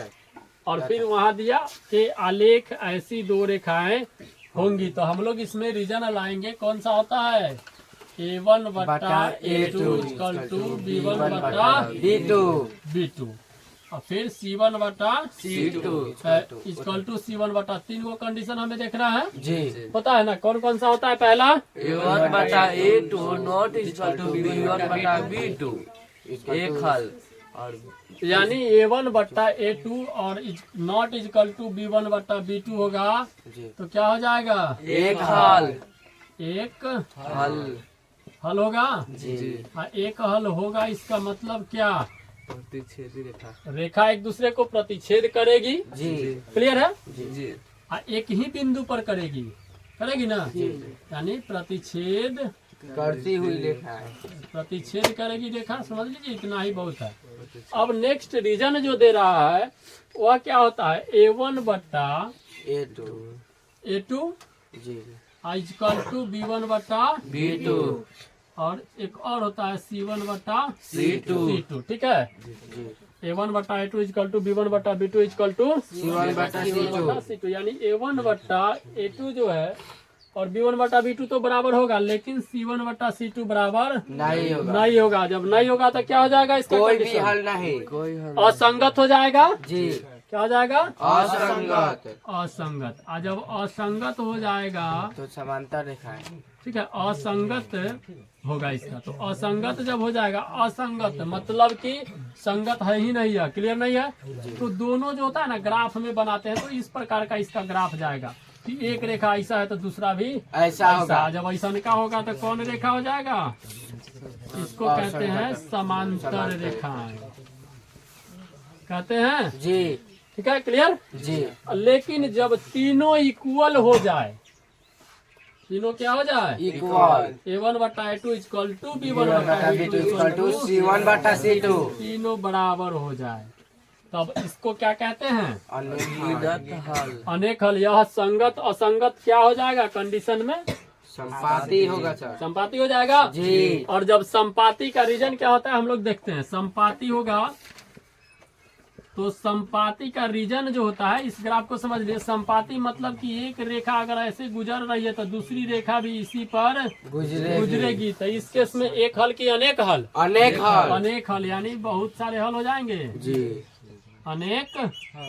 और फिर वहां दिया कि आलेख ऐसी 2 रेखाएं होंगी। तो हम लोग इसमें रीजन लाएंगे, कौन सा होता है, A1 बटा A2 इक्वल टू B1 बटा B2, और फिर C1 बटा C2 इक्वल टू C1 बटा 3 को कंडीशन हमें देखना है जी। पता है ना कौन कौन सा होता है, पहला A1 बटा A2 not equal to B1 बटा B2, एक हल। और यानी A1 बट्टा A2 और नॉट इजकल टू B1 बट्टा B2 होगा जी तो क्या हो जाएगा? एक हल एक हल हल होगा। जी एक हल होगा इसका मतलब क्या? प्रतिच्छेदी रेखा रेखा एक दूसरे को प्रतिच्छेद करेगी। जी क्लियर है? जी एक ही बिंदु पर करेगी ना? यानी प्रतिच्छेद करती हुई रेखा है। प्रतिच्छेद करेगी रेखा। समझ लीजिए, इतना ही बहुत है। अब नेक्स्ट रीजन जो दे रहा है वह क्या होता है? A1 बट्टा A2 ji equal to B1 बट्टा B2 और एक और होता है C1 बट्टा C2 ठीक है। जी A1 बट्टा A2 इक्वल टू B1 बट्टा B2 इक्वल टू C1 बट्टा C2 यानी A1 बट्टा A2 जो है और B1 बट्टा B2 तो बराबर होगा, लेकिन C1 बट्टा C2 बराबर नहीं होगा। जब नहीं होगा तो क्या हो जाएगा? इसका कोई भी condition? हल नहीं, कोई हल असंगत हो जाएगा। जी क्या हो जाएगा? असंगत। और जब असंगत हो जाएगा तो समांतर रेखा है। ठीक है, असंगत होगा इसका। तो असंगत जब हो जाएगा, असंगत मतलब कि संगत है ही नहीं है, क्लियर नहीं है। तो दोनों जो होता है ना ग्राफ में बनाते हैं तो इस प्रकार का इसका ग्राफ जाएगा कि एक रेखा ऐसा है तो दूसरा भी ऐसा होगा। जब ऐसा का होगा तो कौन रेखा हो जाएगा? इसको कहते हैं समांतर रेखाएं कहते हैं जी ठीक है, क्लियर जी। लेकिन जब तीनों इक्वल हो जाए, तीनों क्या हो जाए? इक्वल A1 बट्टा A2 इक्वल टू B1 बट्टा B2 इक्वल टू C1 बट्टा C2 तीनों बराबर हो जाए, तब इसको क्या कहते हैं? अनेक हल। अनेक हल। यह संगत असंगत क्या हो जाएगा? कंडीशन में संपाती होगा सर। संपाती हो जाएगा जी। और जब संपाती का रीजन क्या होता है हम लोग देखते हैं। संपाती होगा तो संपाती का रीजन जो होता है, इस ग्राफ को समझ लीजिए। संपाती मतलब कि एक रेखा अगर ऐसे गुजर रही है तो दूसरी रेखा भी इसी पर गुजरेगी। तो इस केस में एक हल की अनेक हल? अनेक हल यानी बहुत सारे हल हो जाएंगे जी। अनेक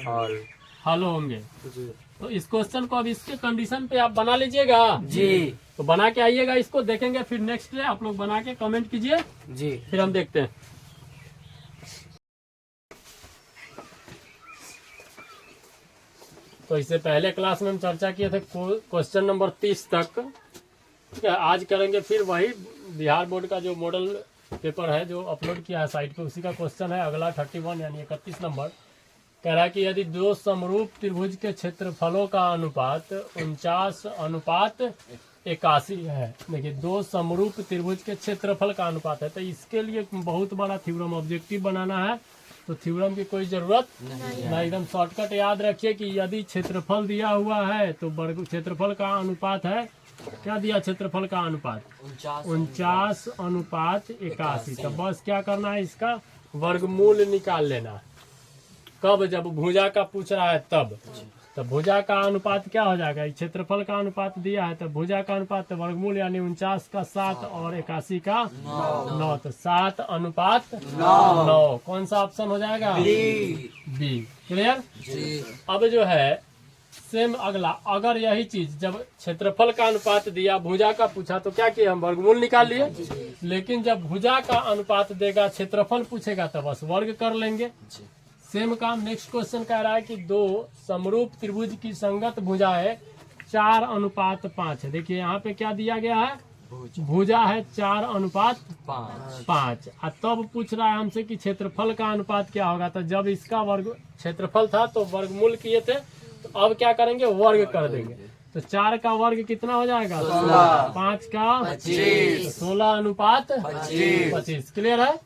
हल हल होंगे। जी। तो इस क्वेश्चन को अब इसके कंडीशन पे आप बना लीजिएगा जी। तो बना के आइएगा, इसको देखेंगे फिर नेक्स्ट डे आप लोग बना के कमेंट कीजिए, जी। फिर हम देखते हैं। तो इससे पहले क्लास में हम चर्चा किए थे क्वेश्चन नंबर 30 तक। ठीक है, आज करेंगे फिर वही बिहार बोर्ड का जो मॉडल पेपर है जो अपलोड किया है साइट पे, उसी का क्वेश्चन है अगला 31 यानी 31 नंबर। कह रहा है कि यदि दो समरूप त्रिभुज के क्षेत्रफलों का अनुपात 49:81 है। देखिए, दो समरूप त्रिभुज के क्षेत्रफल का अनुपात है, तो इसके लिए बहुत बड़ा थ्योरम ऑब्जेक्टिव बनाना है। तो थ्योरम की कोई जरूरत नहीं, एकदम शॉर्टकट याद रखिए कि यदि क्षेत्रफल दिया हुआ है तो वर्ग क्षेत्रफल का अनुपात है, क्या दिया क्षेत्रफल का अनुपात 49:81। तो बस क्या करना है, इसका वर्गमूल निकाल लेना। कब? जब भुजा का पूछ रहा है तब। तो भुजा का अनुपात क्या हो जाएगा? क्षेत्रफल का अनुपात दिया है तो भुजा का अनुपात वर्गमूल यानी 49 का 7 और 81 का 9। तो 7:9। कौन सा ऑप्शन हो जाएगा? बी। क्लियर? अब जो है सेम अगला, अगर यही चीज जब क्षेत्रफल का अनुपात दिया भुजा का पूछा तो क्या किया? हम वर्गमूल निकाल लिए। लेकिन जब भुजा का अनुपात देगा क्षेत्रफल पूछेगा तो बस वर्ग कर लेंगे। सेम काम नेक्स्ट क्वेश्चन कह रहा है कि दो समरूप त्रिभुज की संगत भुजाएं 4:5 है। देखिए यहाँ पे क्या दिया गया है? भुजा है 4:5। तब पूछ रहा है हमसे कि क्षेत्रफल का अनुपात क्या होगा। तो जब इसका वर्ग क्षेत्रफल था तो वर्गमूल किए थे, तो अब क्या करेंगे? वर्ग कर देंगे। तो 4 का वर्ग कितना हो जाएगा? 5 का 16:25। क्लियर है?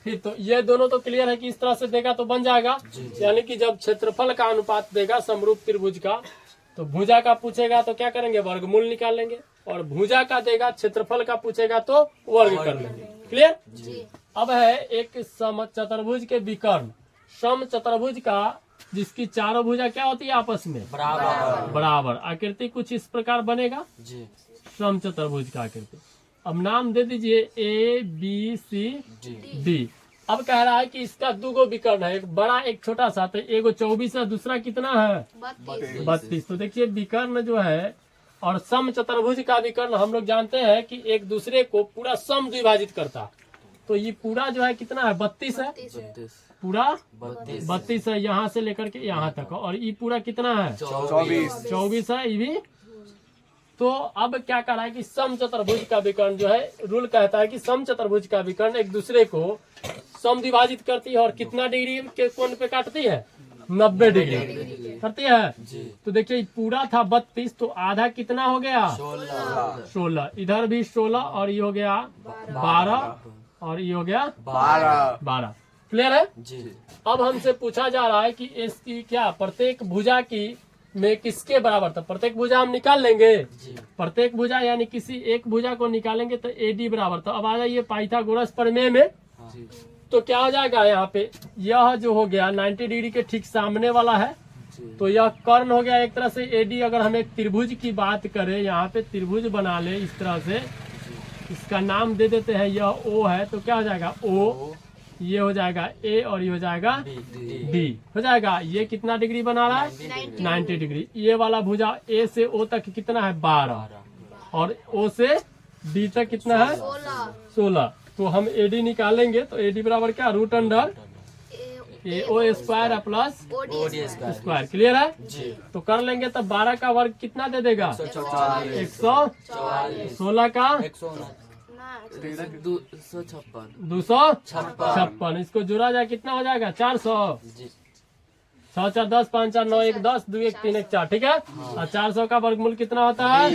फिर तो ये दोनों तो क्लियर है कि इस तरह से देगा तो बन जाएगा। यानी कि जब क्षेत्रफल का अनुपात देगा समरूप त्रिभुज का तो भुजा का पूछेगा तो क्या करेंगे? वर्गमूल निकाल लेंगे। और भुजा का देगा क्षेत्रफल का पूछेगा तो वर्ग कर लेंगे। क्लियर? अब है एक समचतुर्भुज के विकर्ण। समचतुर्भुज का जिसकी चारों भुजा क्या होती है? आपस में बराबर। आकृति कुछ इस प्रकार बनेगा समचतुर्भुज का आकृति। अब नाम दे दीजिए ABCD। अब कह रहा है कि इसका दो विकर्ण है, एक बड़ा एक छोटा सा। तो एगो 24 है, दूसरा कितना है? 32। तो देखिए विकर्ण जो है और समचतुर्भुज का विकर्ण हम लोग जानते हैं कि एक दूसरे को पूरा सम द्विभाजित करता। तो ये पूरा जो है कितना है 32 है, 32 पूरा 32 32 है यहाँ से लेकर के यहाँ तक, और ये पूरा कितना है 24 है ये भी। तो अब क्या कह रहा है कि सम चतुर्भुज का विकर्ण जो है, रूल कहता है कि सम चतुर्भुज का विकर्ण एक दूसरे को सम विभाजित करती है और कितना डिग्री के कोण पे काटती है 90 डिग्री करती है। तो देखिए पूरा था 32, तो आधा कितना हो गया 16, इधर भी 16 और ये हो गया 12 और ये हो गया 12। क्लियर है जी। अब हमसे पूछा जा रहा है कि इसकी क्या प्रत्येक भुजा की में किसके बराबर था। प्रत्येक भुजा हम निकाल लेंगे, प्रत्येक भुजा यानी किसी एक भुजा को निकालेंगे तो AD बराबर था। अब आ जाइए पाइथागोरस प्रमेय में, तो क्या हो जाएगा यहाँ पे, यह जो हो गया 90 डिग्री के ठीक सामने वाला है, तो यह कर्ण हो गया एक तरह से AD। अगर हम एक त्रिभुज की बात करें, यहाँ पे त्रिभुज बना ले इस तरह से, इसका नाम दे देते हैं, यह O है, तो क्या हो जाएगा O, ये हो जाएगा A और ये हो जाएगा D हो जाएगा। ये कितना डिग्री बना रहा है 90 डिग्री। ये वाला भुजा A से O तक कितना है 12 और O से D तक कितना है 16। तो हम AD निकालेंगे तो AD बराबर क्या root under AO square plus square. Clear है तो कर लेंगे तब 12 का वर्ग कितना दे देगा 116 का 256। इसको जोड़ा जाए कितना हो जाएगा 400। 6 4 10 5 4 9 1 10 2 1 3 1 4 ठीक है। और 400 का वर्गमूल कितना होता है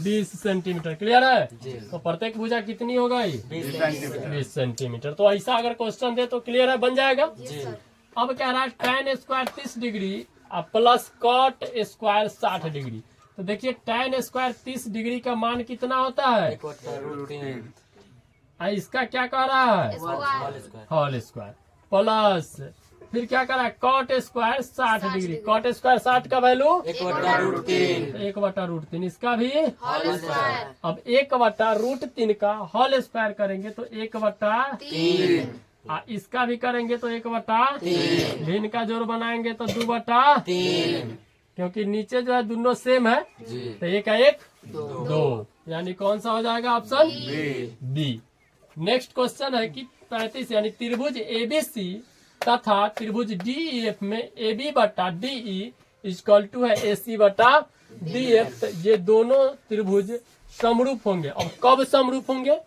20 सेंटीमीटर। क्लियर है तो प्रत्येक भुजा कितनी हो गई 20 सेंटीमीटर। तो ऐसा अगर क्वेश्चन दे तो क्लियर है बन जाएगा। अब कह रहा है tan square 30 degree plus cot square 60 degree. तो देखिए tan स्क्वायर 30 डिग्री का मान कितना होता है, इसका क्या कह रहा है होल स्क्वायर प्लस फिर क्या कह रहा है cot square 60 degree. cot square 60 का वैल्यू 1/√3 इसका भी होल स्क्वायर। अब 1/√3 का होल स्क्वायर करेंगे तो 1/3, इसका भी करेंगे तो 1/3, भिन्न का जोड़ बनाएंगे तो 2/3, क्योंकि नीचे जो है दोनों सेम है तो एक का एक 2, यानी कौन सा हो जाएगा ऑप्शन बी। नेक्स्ट क्वेश्चन है कि 35 यानी त्रिभुज ABC तथा त्रिभुज DEF में AB बटा DE इक्वल टू है AC बटा DF। ये दोनों त्रिभुज समरूप होंगे। अब कब समरूप होंगे,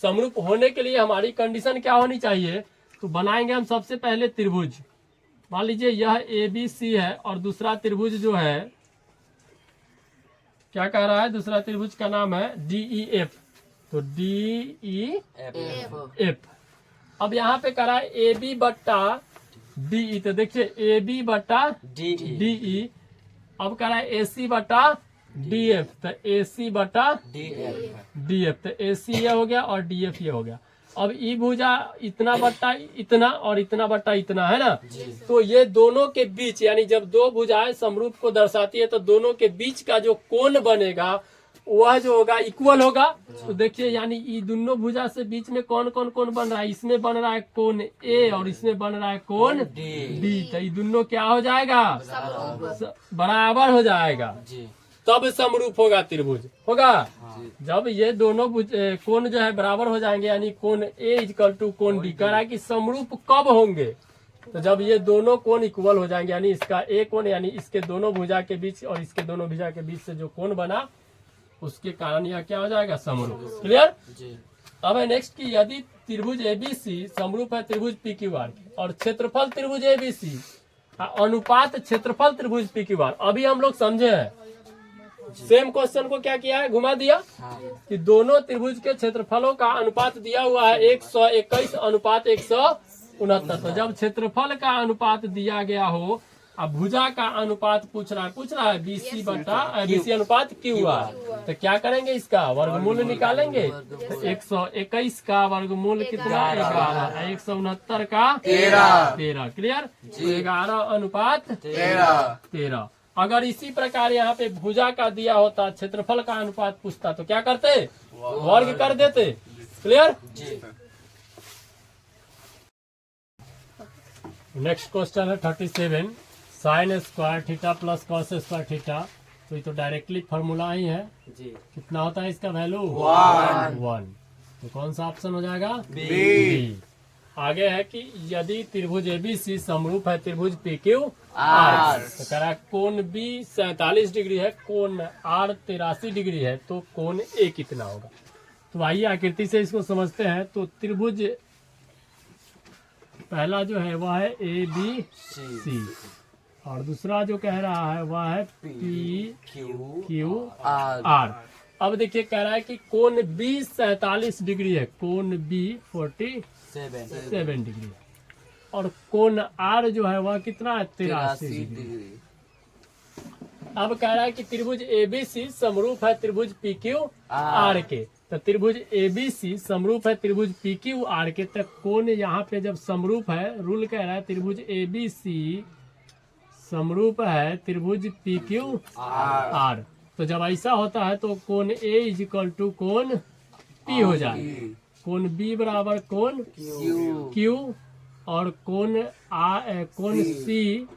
समरूप होने के लिए हमारी कंडीशन क्या होनी चाहिए, तो बनाएंगे हम सबसे पहले त्रिभुज। मान लीजिए यह ABC है और दूसरा त्रिभुज जो है क्या कह रहा है, दूसरा त्रिभुज का नाम है DEF। तो DEF। अब यहाँ पे कह रहा है AB बट्टा DE। तो देखिए AB बट्टा DE। अब कह रहा है AC बट्टा DF। तो AC बट्टा DF। तो AC ये हो गया और DF ये हो गया। अब ई भुजा इतना बट्टा इतना और इतना बट्टा इतना है ना, तो ये दोनों के बीच यानी जब दो भुजाएं समरूप को दर्शाती है तो दोनों के बीच का जो कोण बनेगा वह जो होगा इक्वल होगा। तो देखिए यानी ये दोनों भुजा से बीच में कौन कौन कोण बन रहा है, इसमें बन रहा है कोण A और इसमें बन रहा है कोण D। तो ये दोनों क्या हो जाएगा बराबर हो जाएगा, तब समरूप होगा त्रिभुज होगा। जब ये दोनों कोण जो है बराबर हो जाएंगे यानी कोण A इक्वल टू कोण D। कह रहा है कि समरूप कब होंगे, तो जब ये दोनों कोण इक्वल हो जाएंगे यानी इसका A कोण यानी इसके दोनों भुजा के बीच और इसके दोनों भुजा के बीच से जो कोण बना उसके कारण यह क्या हो जाएगा समरूप। क्लियर। अब है नेक्स्ट की यदि त्रिभुज ABC समरूप है त्रिभुज PQR और क्षेत्रफल त्रिभुज ABC अनुपात क्षेत्रफल त्रिभुज PQR। अभी हम लोग समझे हैं, सेम क्वेश्चन को क्या किया है घुमा दिया कि दोनों त्रिभुज के क्षेत्रफलों का अनुपात दिया हुआ है 121 अनुपात 169। तो जब क्षेत्रफल का अनुपात दिया गया हो अब भुजा का अनुपात पूछ रहा है BC बटा BC अनुपात QR। तो क्या करेंगे, इसका वर्गमूल निकालेंगे। तो 121 का वर्गमूल कितना 11, 169 का 13। क्लियर। 11 अनुपात 13। अगर इसी प्रकार यहाँ पे भुजा का दिया होता क्षेत्रफल का अनुपात पूछता तो क्या करते, वर्ग कर देते। क्लियर। नेक्स्ट क्वेश्चन है 37 sign square theta plus cos square theta. तो ये तो डायरेक्टली फॉर्मूला ही है, कितना होता है इसका वैल्यू 1। तो कौन सा ऑप्शन हो जाएगा? बी। आगे है कि यदि त्रिभुज एबीसी समरूप है त्रिभुज पीक्यू आर, तो कह रहा है कोण बी 47 डिग्री है, कोण आर 83 डिग्री है, तो कोण ए कितना होगा? तो आइए आकृति से इसको समझते हैं। तो त्रिभुज पहला जो है वह है ए बी सी, और दूसरा जो कह रहा है वह है पी क्यू आर। अब देखिए कह रहा है कि कोण बी 47 डिग्री है, कोण बी 47 डिग्री है, और कोण आर जो है वह कितना है? 83 डिग्री। अब कह रहा है कि त्रिभुज एबीसी समरूप है त्रिभुज पीक्यू आर के, तो त्रिभुज एबीसी समरूप है त्रिभुज पीक्यू आर के, तक कोण यहाँ पे जब समरूप है, रूल कह रहा है त्रिभुज एबीसी समरूप है त्रिभुज पीक्यू आर, तो जब ऐसा होता है तो कोण ए इज इक्वल टू कोण पी हो जाए, कोण बी बराबर कोण क्यू, और कोण सी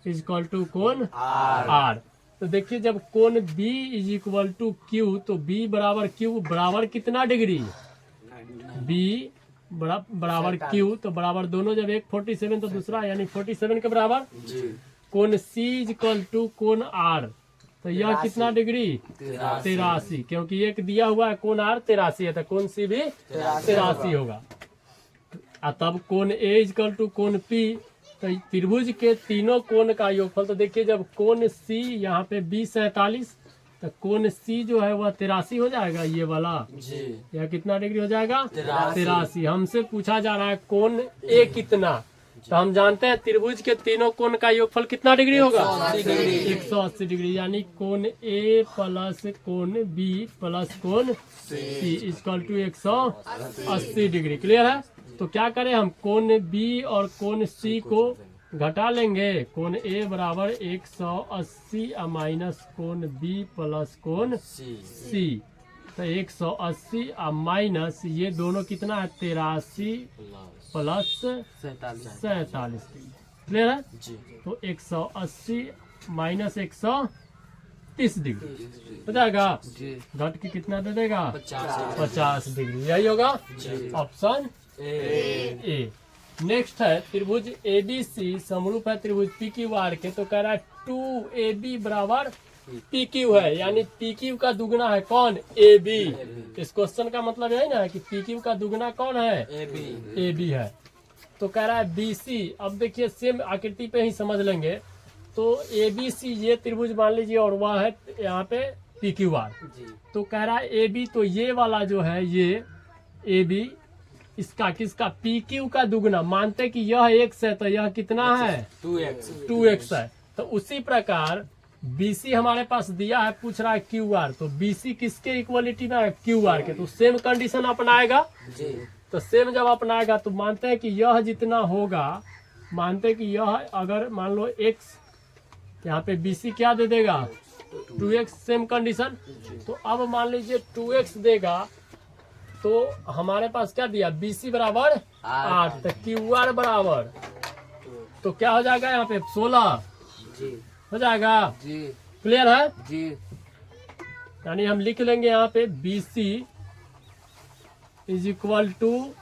इज इक्वल टू कोण आर। तो देखिए जब कोण B is equal to Q, तो बी बराबर क्यू बराबर कितना डिग्री? बी बराबर क्यू, तो बराबर दोनों, जब एक 47 तो दूसरा यानी 47 के बराबर। कोण सी इज इक्वल टू कोण आर, तो यह कितना डिग्री? 83, क्योंकि एक दिया हुआ है कोण आर 83 है, तो कोण सी भी 83 होगा। तब कोण ए इज इक्वल टू कोण पी, तो त्रिभुज के तीनों कोण का योगफल, तो देखिए जब कोण सी यहाँ पे बी 47, तो कोण सी जो है वह 83 हो जाएगा, ये वाला यह कितना डिग्री हो जाएगा? 83। हमसे पूछा जा रहा है कोण ए कितना, तो हम जानते हैं त्रिभुज के तीनों कोण का योगफल कितना डिग्री होगा? 180 डिग्री, यानी कोण ए प्लस कोण बी प्लस कोण सी इक्वल टू 180 डिग्री। क्लियर है? तो क्या करें हम, कोण बी और कोण सी को घटा लेंगे, कोण ए बराबर 180 माइनस कोण बी प्लस कोण सी, तो 180 माइनस ये दोनों कितना है? 83 प्लस 47 डिग्री। क्लियर है? तो 180 माइनस 130 डिग्री हो जाएगा, घट के कितना दे देगा? 50 डिग्री। यही होगा ऑप्शन ए। नेक्स्ट है त्रिभुज एबीसी समरूप है त्रिभुज पीक्यू आर के, तो कह रहा है 2AB बराबर PQ है, यानी PQ का दुगना है कौन? AB। इस क्वेश्चन का मतलब यही ना है कि PQ का दुगना कौन है? AB है। तो कह रहा है BC, अब देखिए सेम आकृति पे ही समझ लेंगे। तो ABC ये त्रिभुज मान लीजिए, और वह है यहाँ पे PQR, तो कह रहा है AB, तो ये वाला जो है ये AB इसका किसका? PQ का दुगना, मानते कि यह x है, तो यह कितना है? 2x है। तो उसी प्रकार BC हमारे पास दिया है, पूछ रहा है QR, तो BC किसके इक्वलिटी में है? QR के, तो सेम कंडीशन अपनाएगा। तो सेम जब अपनाएगा तो मानते हैं कि यह जितना होगा, मानते कि यह अगर मान लो x, यहाँ पे BC क्या दे देगा? 2x, same condition. तो अब मान लीजिए 2x देगा, तो हमारे पास क्या दिया? BC बराबर 8, तो QR बराबर, तो क्या हो जाएगा यहाँ पे? 16 हो जाएगा। क्लियर है? यानी हम लिख लेंगे यहाँ पे BC is equal to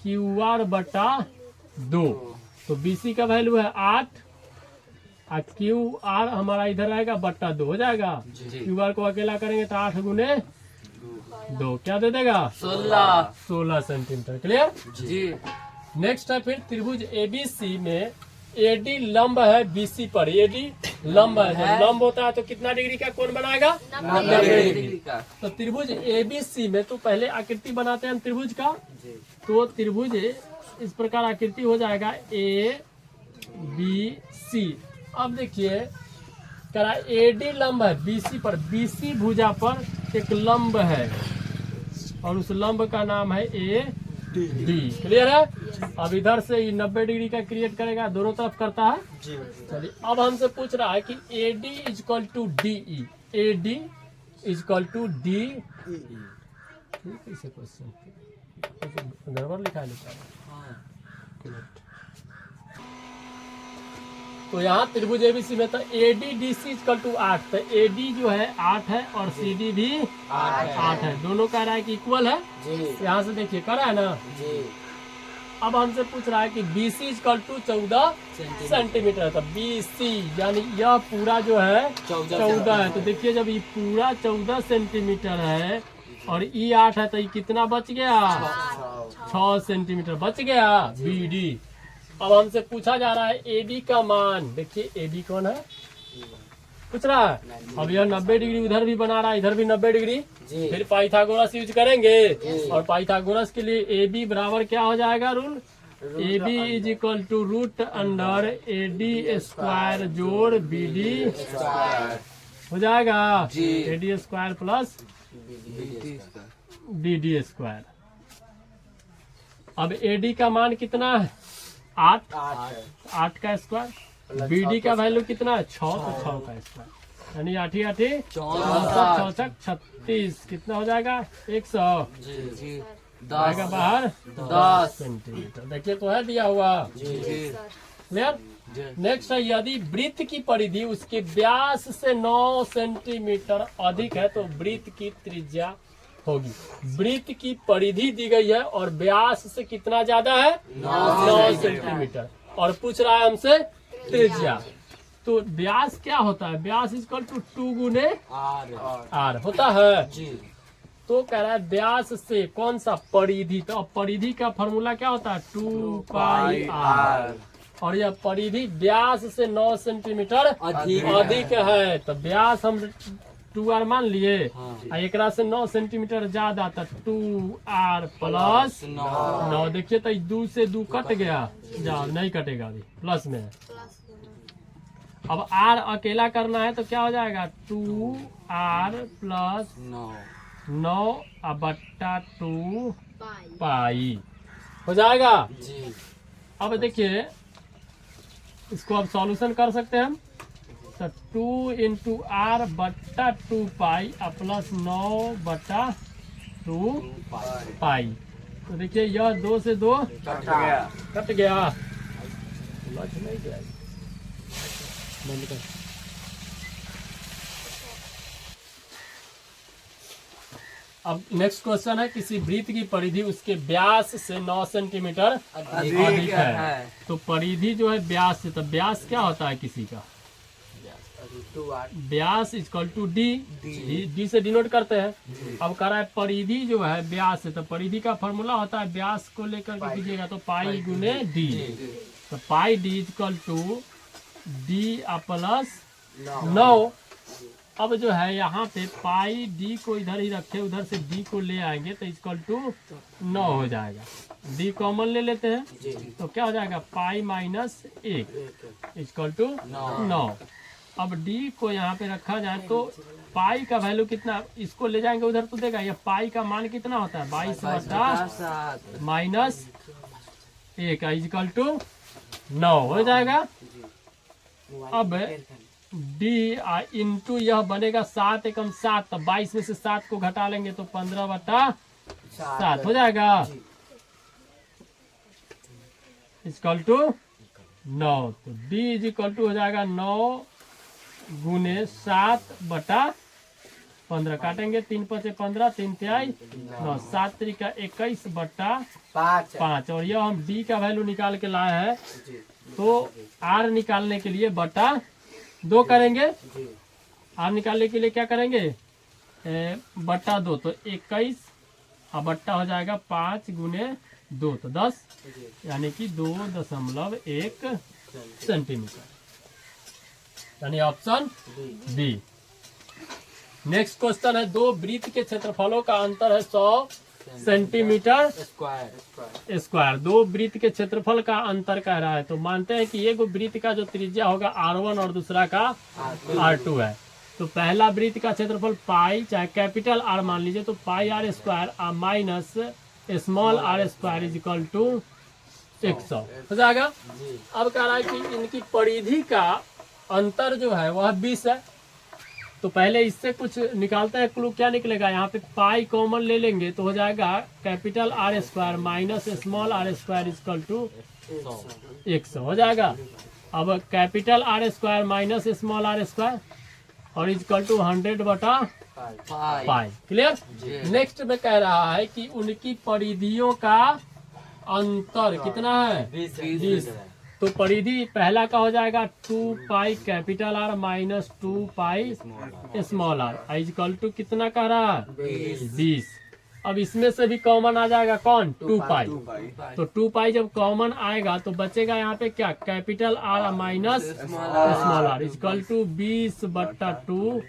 QR बटा 2, तो BC का वैल्यू है 8, और QR हमारा इधर आएगा बटा 2 हो जाएगा। QR को अकेला करेंगे तो 8 गुने 2 क्या दे देगा? 16 सेंटीमीटर। क्लियर? नेक्स्ट है फिर त्रिभुज ABC में AD लंब है BC पर, AD लंब है, जब लंब होता है तो कितना डिग्री का कोण बनाएगा? 90 डिग्री का। तो त्रिभुज ABC में तो पहले आकृति बनाते हैं हम त्रिभुज का, तो त्रिभुज इस प्रकार आकृति हो जाएगा ABC। अब देखिए कह रहा है AD लंब है BC पर, BC भुजा पर एक लंब है, और उस लंब का नाम है AD। क्लियर है? अब इधर से 90 डिग्री का क्रिएट करेगा, दोनों तरफ करता है। चलिए अब हमसे पूछ रहा है कि AD is equal to DE, AD is equal to DE। Question गड़बड़ लिखा है। तो यहाँ त्रिभुज एबीसी में तो एडी डीसी इक्वल टू 8, तो एडी जो है 8 है और सीडी भी 8 है, दोनों कह रहा है कि इक्वल है। यहाँ से देखिए करा है ना। अब हमसे पूछ रहा है कि बीसी इक्वल टू 14 सेंटीमीटर, तो बीसी यानी यह पूरा जो है 14 है। तो देखिए जब ये पूरा 14 सेंटीमीटर है और ई 8 है तो ये कितना बच गया, 6 सेंटीमीटर बच गया बीडी। अब हमसे पूछा जा रहा है एडी का मान, देखिए एडी कौन है पूछ रहा है। अब यह 90 डिग्री उधर भी बना रहा है, इधर भी 90 डिग्री, फिर पाइथागोरस यूज करेंगे। और पाइथागोरस के लिए ए बी बराबर क्या हो जाएगा rule, A B is equal to root under A D square जोड़ बी डी हो जाएगा, A D square plus D D square. अब ए डी का मान कितना है 8 का स्क्वायर, बी डी का वैल्यू कितना है 6, तो 6 का स्क्वायर यानी 8 64 36 कितना हो जाएगा 100 आएगा बाहर 10 सेंटीमीटर। देखिए तो है दिया हुआ क्लियर। नेक्स्ट है यदि वृत्त की परिधि उसके व्यास से 9 सेंटीमीटर अधिक है तो वृत्त की त्रिज्या होगी। वृत्त की परिधि दी गई है और व्यास से कितना ज्यादा है 9 सेंटीमीटर, और पूछ रहा है हमसे त्रिज्या। तो व्यास क्या होता है, व्यास इक्वल टू 2 गुने आर होता है। तो कह रहा है व्यास से कौन सा परिधि, तो अब परिधि का फॉर्मूला क्या होता है 2 पाई आर, और यह परिधि व्यास से 9 सेंटीमीटर अधिक है। तो व्यास हम 2r मान लिए, एक से 9 सेंटीमीटर ज्यादा, तो 2r प्लस 9। देखिए तो 2 से 2 कट गया, जा नहीं कटेगा अभी, प्लस में है। अब r अकेला करना है तो क्या हो जाएगा 2r प्लस 9 बट्टा 2 पाई हो जाएगा। अब देखिए इसको अब सॉल्यूशन कर सकते हैं हम, तो 2 इंटू आर बट्टा 2 पाई प्लस 9 बट्टा 2 पाई। तो देखिए यह 2 से 2 कट गया। बंद कर। अब नेक्स्ट क्वेश्चन है किसी वृत्त की परिधि उसके व्यास से 9 सेंटीमीटर अधिक है। तो परिधि जो है व्यास से, तो व्यास क्या होता है किसी का, व्यास इक्वल टू डी से डिनोट करते हैं। अब कह रहा है परिधि जो है व्यास से, तो परिधि का फॉर्मूला होता है व्यास को लेकर के कीजिएगा तो पाई गुने डी, तो pi d equal to d plus 9। अब जो है यहाँ पे पाई डी को इधर ही रखे, उधर से डी को ले आएंगे तो इक्वल टू 9 हो जाएगा। डी कॉमन ले लेते हैं तो क्या हो जाएगा पाई माइनस 1 इक्वल टू 9। अब डी को यहाँ पे रखा जाए तो पाई का वैल्यू कितना, इसको ले जाएंगे उधर तो देगा, ये पाई का मान कितना होता है 22 माइनस 1 इक्वल टू 9 हो जाएगा। अब डी इंटू यह बनेगा 7 एकम 7, तो 22 में से 7 को घटा लेंगे तो 15/7 हो जाएगा इक्वल टू 9। तो डी इज इक्वल टू हो जाएगा 9 गुने 7/15, काटेंगे 3 5 15 3 3 9 7 3 का 21/5, और यह हम डी का वैल्यू निकाल के लाए हैं तो आर निकालने के लिए बटा 2 करेंगे। आर निकालने के लिए क्या करेंगे बटा 2, तो 21 बट्टा हो जाएगा 5 गुने 2 तो 10 यानी कि 2.1 सेंटीमीटर, यानी ऑप्शन बी। नेक्स्ट क्वेश्चन है दो वृत्त के क्षेत्रफलों का अंतर है 100 सेंटीमीटर स्क्वायर। दो वृत्त के क्षेत्रफल का अंतर कह रहा है, तो मानते हैं कि एक वृत्त का जो त्रिज्या होगा r1 और दूसरा का r2 है। तो पहला वृत्त का क्षेत्रफल पाई, चाहे कैपिटल आर मान लीजिए, तो pi R square minus small are square is equal to 100 हो जाएगा। अब कह रहा है कि इनकी परिधि का अंतर जो है वह 20 है। तो पहले इससे कुछ निकालते हैं क्लू, क्या निकलेगा, यहाँ पे पाई कॉमन ले लेंगे तो हो जाएगा capital R square minus small are square equal to 100 हो जाएगा। अब capital R square minus small are square और इजकल टू 100/पाई। क्लियर। नेक्स्ट में कह रहा है कि उनकी परिधियों का अंतर कितना है 20। तो परिधि पहला का हो जाएगा 2 pi capital R minus 2 pi small are is equal to कितना कह रहा है 20। अब इसमें से भी कॉमन आ जाएगा कौन 2 पाई। तो 2 पाई जब कॉमन आएगा तो बचेगा यहाँ पे क्या capital R minus small are is equal to 20/2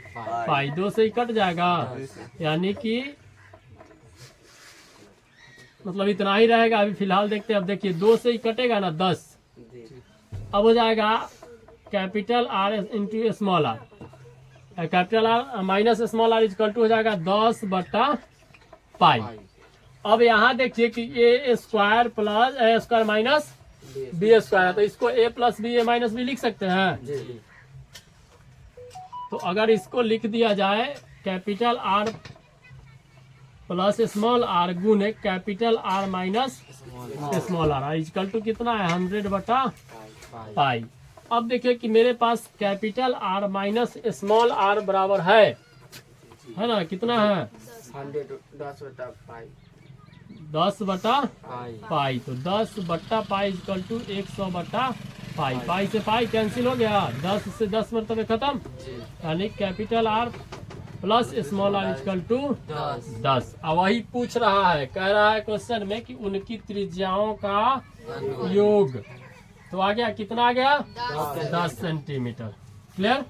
pi. 2 से ही कट जाएगा यानी कि मतलब इतना ही रहेगा। अभी फिलहाल देखते हैं। अब देखिए 2 से ही कटेगा ना 10। अब हो जाएगा capital R into small r capital R minus small are is equal to हो जाएगा 10/पाई। अब यहाँ देखिए कि a square plus a square minus b square है तो इसको a plus b a minus b लिख सकते हैं। तो अगर इसको लिख दिया जाए capital R plus small r गुने capital R minus small are is equal to कितना है 100/पाई। अब देखिए कि मेरे पास capital R minus small R बराबर है ना कितना है 10/पाई। तो 10/पाई इजकल टू 100/पाई। पाई से पाई कैंसिल हो गया 10 से 10 मरतबे खत्म यानी capital R plus small are is equal to 10। अब वही पूछ रहा है कह रहा है क्वेश्चन में कि उनकी त्रिज्याओं का योग। तो आ गया कितना आ गया 10 सेंटीमीटर। क्लियर।